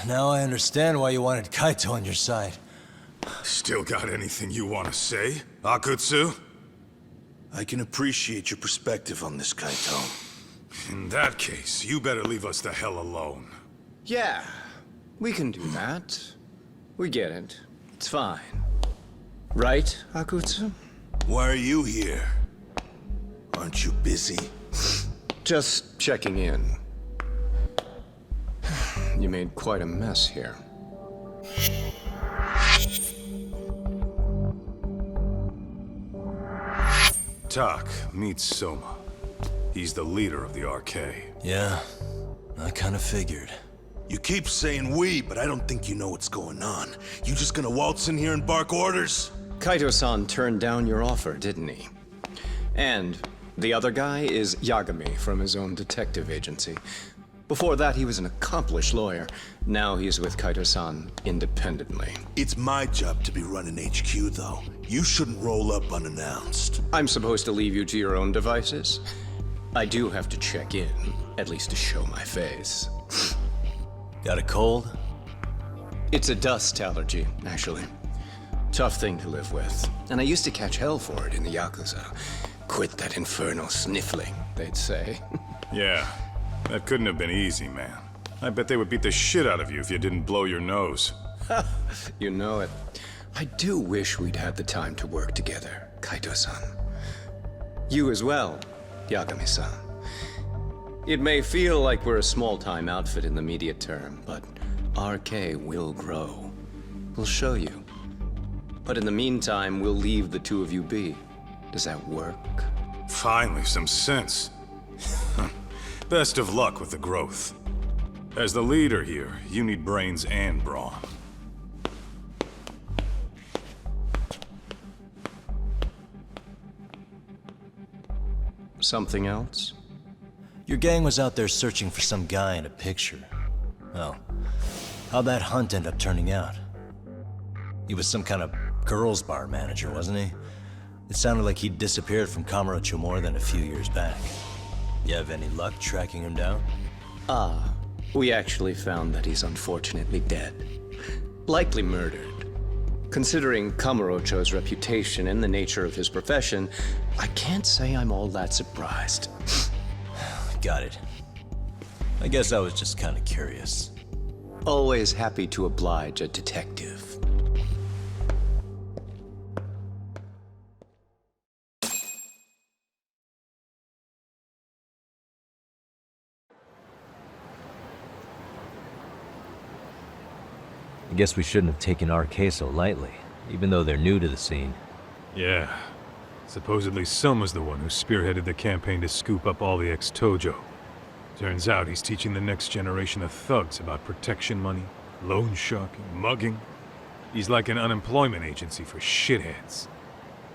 Now I understand why you wanted Kaito on your side. Still got anything you want to say, Akutsu? I can appreciate your perspective on this, Kaito. In that case, you better leave us the hell alone. Yeah, we can do that. We get it. It's fine. Right, Akutsu? Why are you here? Aren't you busy? Just checking in. You made quite a mess here. Tak meets Soma. He's the leader of the RK. Yeah, I kinda figured. You keep saying we, but I don't think you know what's going on. You just gonna waltz in here and bark orders? Kaito-san turned down your offer, didn't he? And the other guy is Yagami from his own detective agency. Before that, he was an accomplished lawyer. Now he's with Kaito-san independently. It's my job to be running HQ, though. You shouldn't roll up unannounced. I'm supposed to leave you to your own devices? I do have to check in, at least to show my face. Got a cold? It's a dust allergy, actually. Tough thing to live with. And I used to catch hell for it in the Yakuza. Quit that infernal sniffling, they'd say. Yeah. That couldn't have been easy, man. I bet they would beat the shit out of you if you didn't blow your nose. You know it. I do wish we'd had the time to work together, Kaito-san. You as well, Yagami-san. It may feel like we're a small-time outfit in the immediate term, but RK will grow. We'll show you. But in the meantime, we'll leave the two of you be. Does that work? Finally, some sense. Best of luck with the growth. As the leader here, you need brains and brawn. Something else? Your gang was out there searching for some guy in a picture. Oh, how'd that hunt end up turning out? He was some kind of girls' bar manager, wasn't he? It sounded like he'd disappeared from Kamurocho more than a few years back. You have any luck tracking him down? We actually found that he's unfortunately dead. Likely murdered. Considering Kamurocho's reputation and the nature of his profession, I can't say I'm all that surprised. Got it. I guess I was just kind of curious. Always happy to oblige a detective. I guess we shouldn't have taken RK so lightly, even though they're new to the scene. Yeah. Supposedly Soma's the one who spearheaded the campaign to scoop up all the ex-Tojo. Turns out he's teaching the next generation of thugs about protection money, loan sharking, mugging. He's like an unemployment agency for shitheads.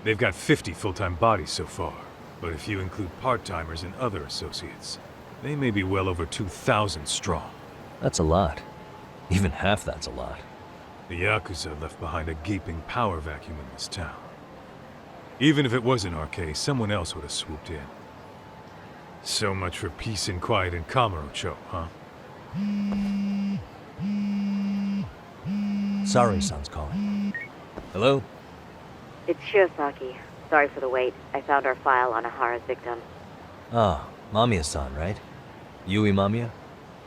They've got 50 full-time bodies so far, but if you include part-timers and other associates, they may be well over 2,000 strong. That's a lot. Even half that's a lot. The Yakuza left behind a gaping power vacuum in this town. Even if it wasn't our case, someone else would have swooped in. So much for peace and quiet in Kamurocho, huh? Sorry-san's calling. Hello? It's Shirosaki. Sorry for the wait. I found our file on Ahara's victim. Ah, Mamiya-san, right? Yui Mamiya?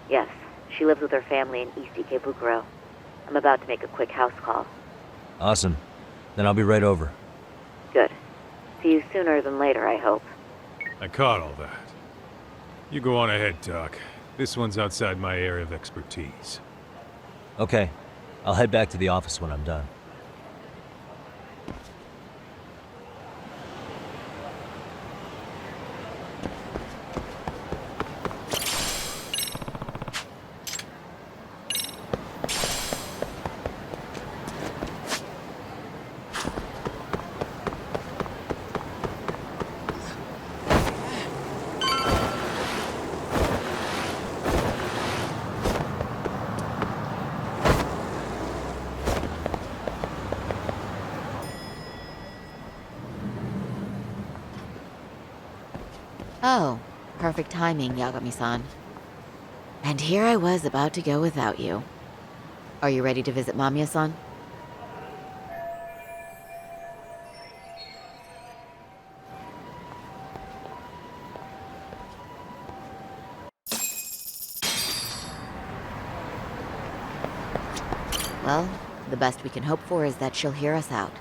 Yes, she lives with her family in East Ikebukuro. I'm about to make a quick house call. Awesome. Then I'll be right over. Good. See you sooner than later, I hope. I caught all that. You go on ahead, Doc. This one's outside my area of expertise. Okay. I'll head back to the office when I'm done. Oh, perfect timing, Yagami-san. And here I was about to go without you. Are you ready to visit Mamiya-san? Well, the best we can hope for is that she'll hear us out.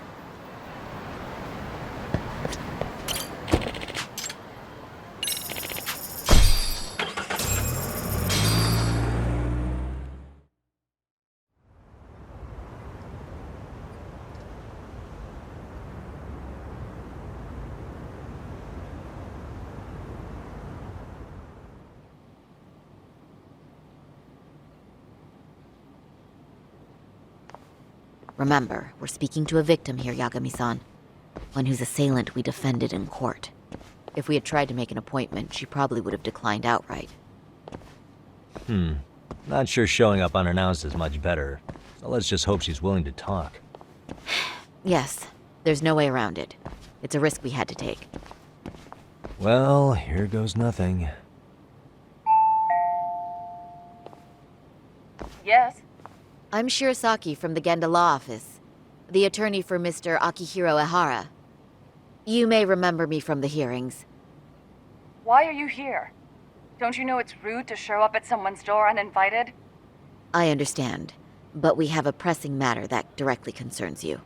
Remember, we're speaking to a victim here, Yagami-san. One whose assailant we defended in court. If we had tried to make an appointment, she probably would have declined outright. Not sure showing up unannounced is much better. So let's just hope she's willing to talk. Yes, there's no way around it. It's a risk we had to take. Well, here goes nothing. Yes? I'm Shirosaki from the Genda Law Office, the attorney for Mr. Akihiro Ehara. You may remember me from the hearings. Why are you here? Don't you know it's rude to show up at someone's door uninvited? I understand, but we have a pressing matter that directly concerns you.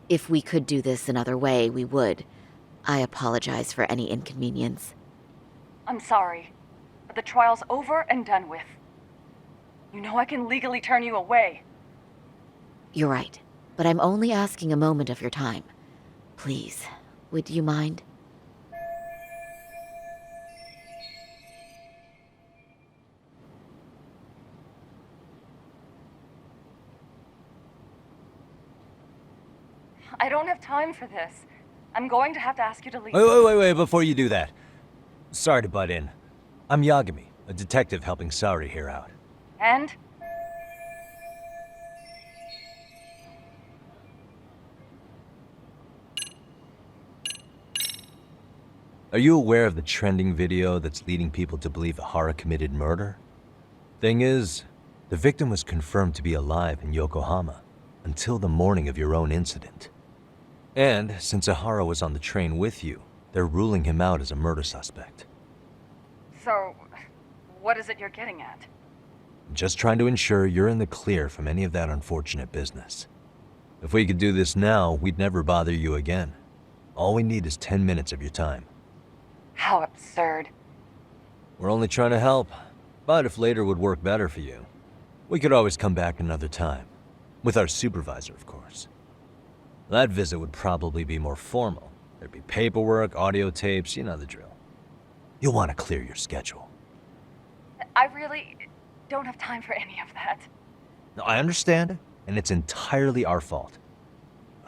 If we could do this another way, we would. I apologize for any inconvenience. I'm sorry, but the trial's over and done with. You know I can legally turn you away. You're right, but I'm only asking a moment of your time. Please, would you mind? I don't have time for this. I'm going to have to ask you to leave. Wait, before you do that. Sorry to butt in. I'm Yagami, a detective helping Saori here out. And? Are you aware of the trending video that's leading people to believe Ehara committed murder? Thing is, the victim was confirmed to be alive in Yokohama until the morning of your own incident. And since Ehara was on the train with you, they're ruling him out as a murder suspect. So, what is it you're getting at? Just trying to ensure you're in the clear from any of that unfortunate business. If we could do this now, we'd never bother you again. All we need is 10 minutes of your time. How absurd. We're only trying to help, but if later would work better for you, we could always come back another time. With our supervisor, of course. That visit would probably be more formal. There'd be paperwork, audio tapes, you know the drill. You'll want to clear your schedule. I really don't have time for any of that. No, I understand, and it's entirely our fault.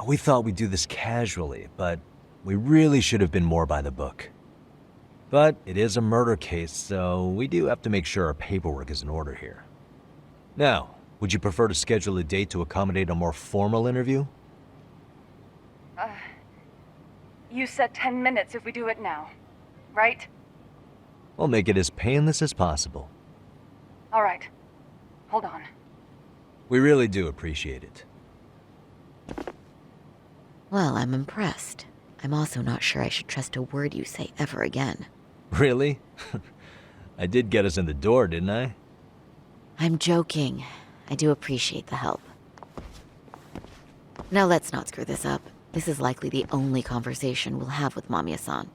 We thought we'd do this casually, but we really should have been more by the book. But it is a murder case, so we do have to make sure our paperwork is in order here. Now, would you prefer to schedule a date to accommodate a more formal interview? You said 10 minutes if we do it now, right? We'll make it as painless as possible. All right. Hold on. We really do appreciate it. Well, I'm impressed. I'm also not sure I should trust a word you say ever again. Really? I did get us in the door, didn't I? I'm joking. I do appreciate the help. Now let's not screw this up. This is likely the only conversation we'll have with Mamiya-san.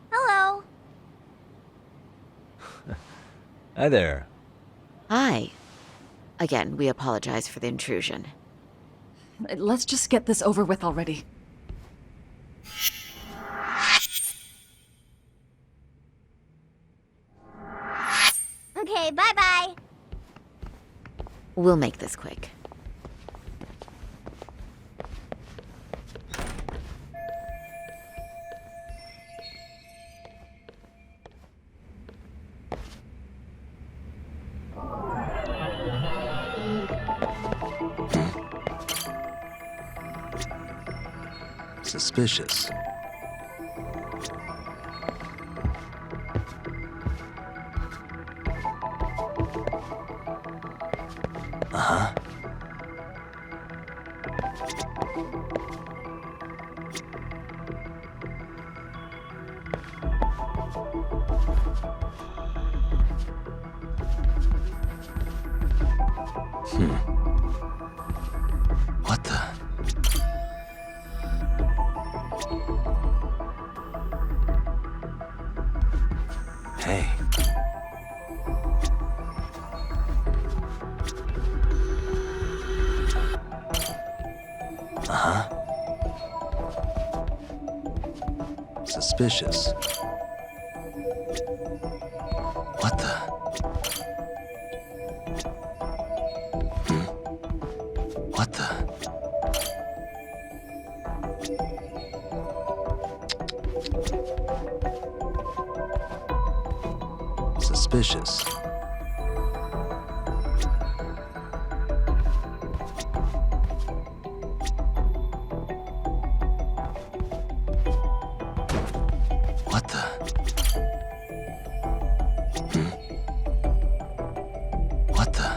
Hello. Hi there. Hi. Again, we apologize for the intrusion. Let's just get this over with already. Okay, bye-bye. We'll make this quick. Suspicious. Uh-huh. What the? Hey. Uh-huh. Suspicious. What the? What the? Suspicious. What the? What the?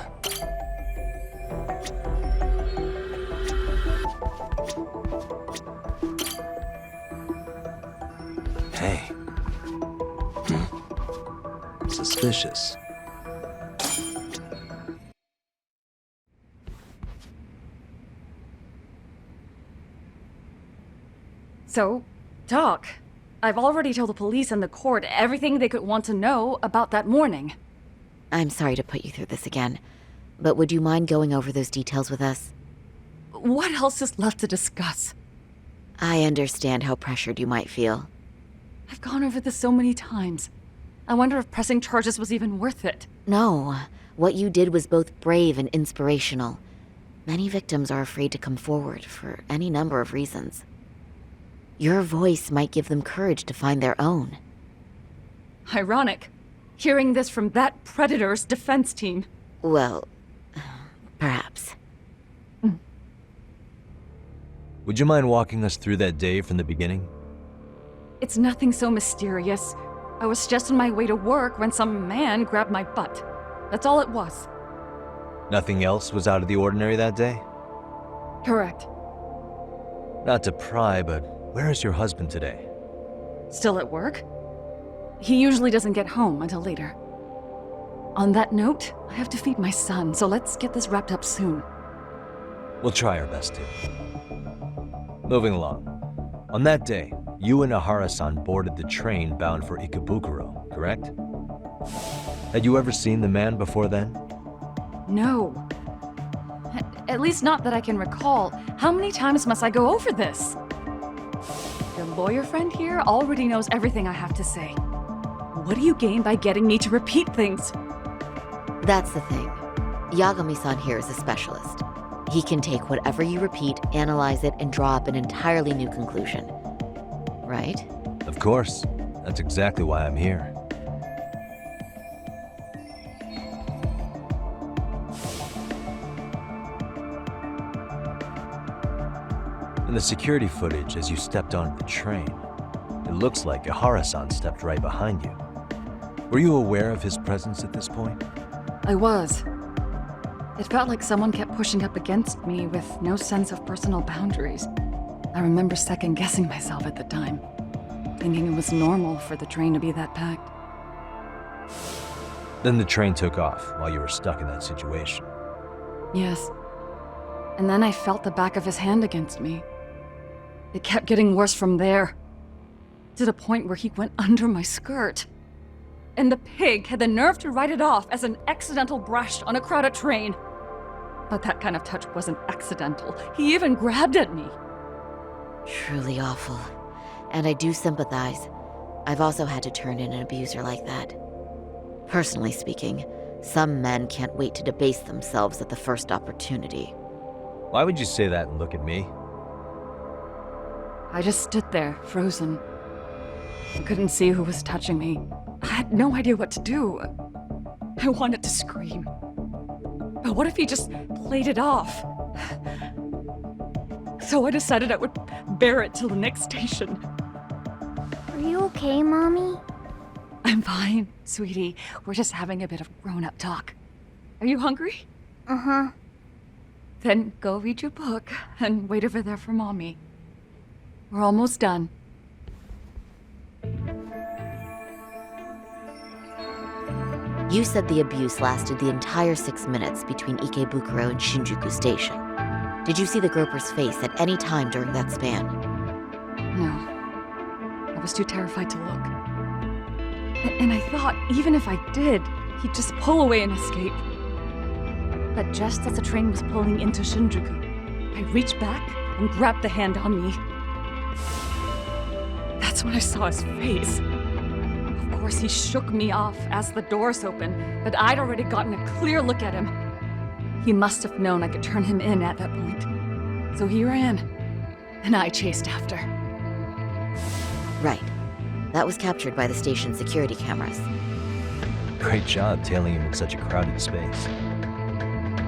Hey. Suspicious. So, Doc, I've already told the police and the court everything they could want to know about that morning. I'm sorry to put you through this again, but would you mind going over those details with us? What else is left to discuss? I understand how pressured you might feel. I've gone over this so many times. I wonder if pressing charges was even worth it. No, what you did was both brave and inspirational. Many victims are afraid to come forward for any number of reasons. Your voice might give them courage to find their own. Ironic, hearing this from that predator's defense team. Well, perhaps. Would you mind walking us through that day from the beginning? It's nothing so mysterious. I was just on my way to work when some man grabbed my butt. That's all it was. Nothing else was out of the ordinary that day? Correct. Not to pry, but where is your husband today? Still at work? He usually doesn't get home until later. On that note, I have to feed my son, so let's get this wrapped up soon. We'll try our best to. Moving along. On that day, you and Ahara-san boarded the train bound for Ikebukuro, correct? Had you ever seen the man before then? No. At least not that I can recall. How many times must I go over this? Your lawyer friend here already knows everything I have to say. What do you gain by getting me to repeat things? That's the thing. Yagami-san here is a specialist. He can take whatever you repeat, analyze it, and draw up an entirely new conclusion. Right? Of course. That's exactly why I'm here. In the security footage as you stepped onto the train, it looks like Ihara-san stepped right behind you. Were you aware of his presence at this point? I was. It felt like someone kept pushing up against me with no sense of personal boundaries. I remember second-guessing myself at the time, thinking it was normal for the train to be that packed. Then the train took off while you were stuck in that situation. Yes. And then I felt the back of his hand against me. It kept getting worse from there, to the point where he went under my skirt. And the pig had the nerve to write it off as an accidental brush on a crowded train. But that kind of touch wasn't accidental. He even grabbed at me. Truly awful. And I do sympathize. I've also had to turn in an abuser like that. Personally speaking, some men can't wait to debase themselves at the first opportunity. Why would you say that and look at me? I just stood there, frozen. I couldn't see who was touching me. I had no idea what to do. I wanted to scream. But what if he just played it off? So I decided I would bear it till the next station. Are you okay, Mommy? I'm fine, sweetie. We're just having a bit of grown-up talk. Are you hungry? Uh-huh. Then go read your book and wait over there for Mommy. We're almost done. You said the abuse lasted the entire 6 minutes between Ikebukuro and Shinjuku Station. Did you see the groper's face at any time during that span? No. I was too terrified to look. And I thought, even if I did, he'd just pull away and escape. But just as the train was pulling into Shinjuku, I reached back and grabbed the hand on me. That's when I saw his face. Of course, he shook me off as the doors opened, but I'd already gotten a clear look at him. He must have known I could turn him in at that point. So he ran, and I chased after. Right. That was captured by the station's security cameras. Great job tailing him in such a crowded space.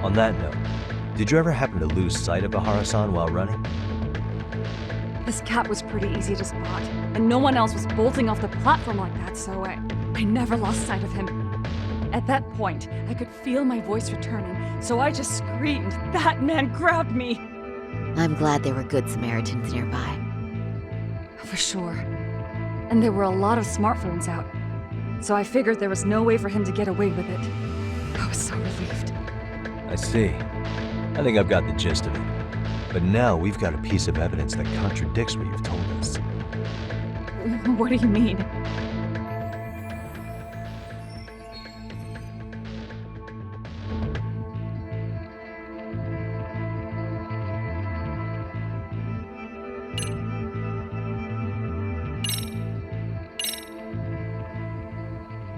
On that note, did you ever happen to lose sight of Ihara-san while running? This cat was pretty easy to spot, and no one else was bolting off the platform like that, so I never lost sight of him. At that point, I could feel my voice returning, so I just screamed, "That man grabbed me!" I'm glad there were good Samaritans nearby. For sure. And there were a lot of smartphones out, so I figured there was no way for him to get away with it. I was so relieved. I see. I think I've got the gist of it. But now we've got a piece of evidence that contradicts what you've told us. What do you mean?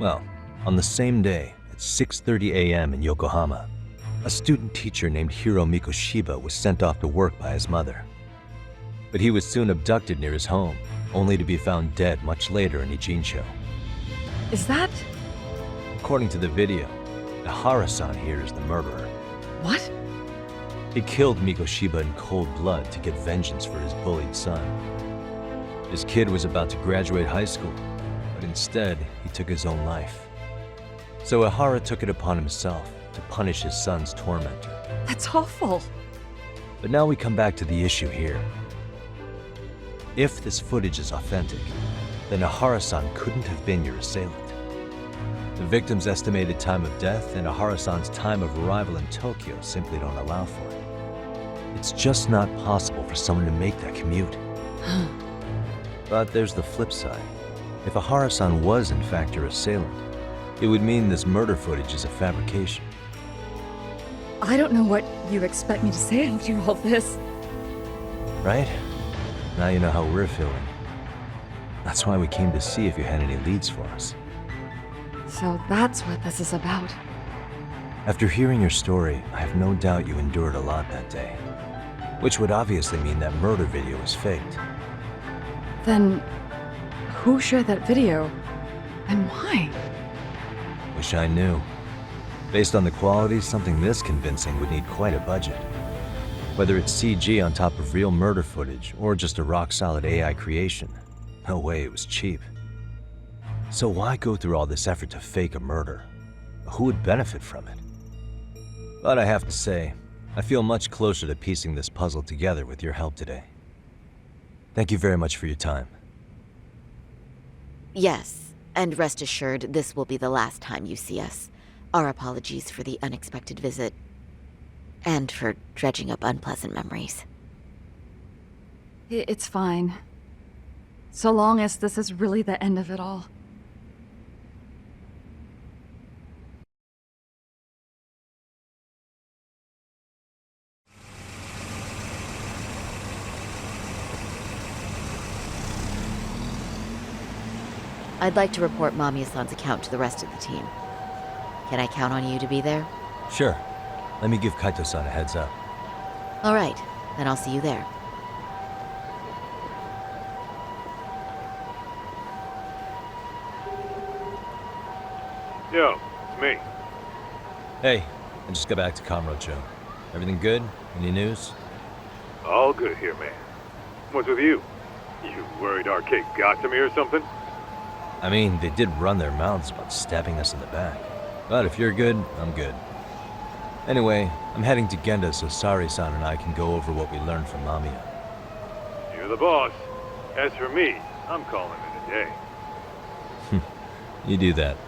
Well, on the same day, at 6:30 a.m. in Yokohama, a student teacher named Hiro Mikoshiba was sent off to work by his mother. But he was soon abducted near his home, only to be found dead much later in Ijincho. Is that... According to the video, Ihara-san here is the murderer. What? He killed Mikoshiba in cold blood to get vengeance for his bullied son. His kid was about to graduate high school, but instead, he took his own life. So Ihara took it upon himself to punish his son's tormentor. That's awful. But now we come back to the issue here. If this footage is authentic, then Ihara-san couldn't have been your assailant. The victim's estimated time of death and Ihara-san's time of arrival in Tokyo simply don't allow for it. It's just not possible for someone to make that commute. But there's the flip side. If Ihara-san was in fact your assailant, it would mean this murder footage is a fabrication. I don't know what you expect me to say after all this. Right? Now you know how we're feeling. That's why we came to see if you had any leads for us. So that's what this is about. After hearing your story, I have no doubt you endured a lot that day. Which would obviously mean that murder video was faked. Then, who shared that video? And why? Wish I knew. Based on the quality, something this convincing would need quite a budget. Whether it's CG on top of real murder footage, or just a rock-solid AI creation, no way it was cheap. So why go through all this effort to fake a murder? Who would benefit from it? But I have to say, I feel much closer to piecing this puzzle together with your help today. Thank you very much for your time. Yes, and rest assured, this will be the last time you see us. Our apologies for the unexpected visit, and for dredging up unpleasant memories. It's fine. So long as this is really the end of it all. I'd like to report Mamiya-san's account to the rest of the team. Can I count on you to be there? Sure. Let me give Kaito-san a heads up. All right, then I'll see you there. Yo, it's me. Hey, I just got back to Kamurocho. Everything good? Any news? All good here, man. What's with you? You worried Arcade got to me or something? I mean, they did run their mouths about stabbing us in the back. But if you're good, I'm good. Anyway, I'm heading to Genda so Sari-san and I can go over what we learned from Mamiya. You're the boss. As for me, I'm calling it a day. You do that.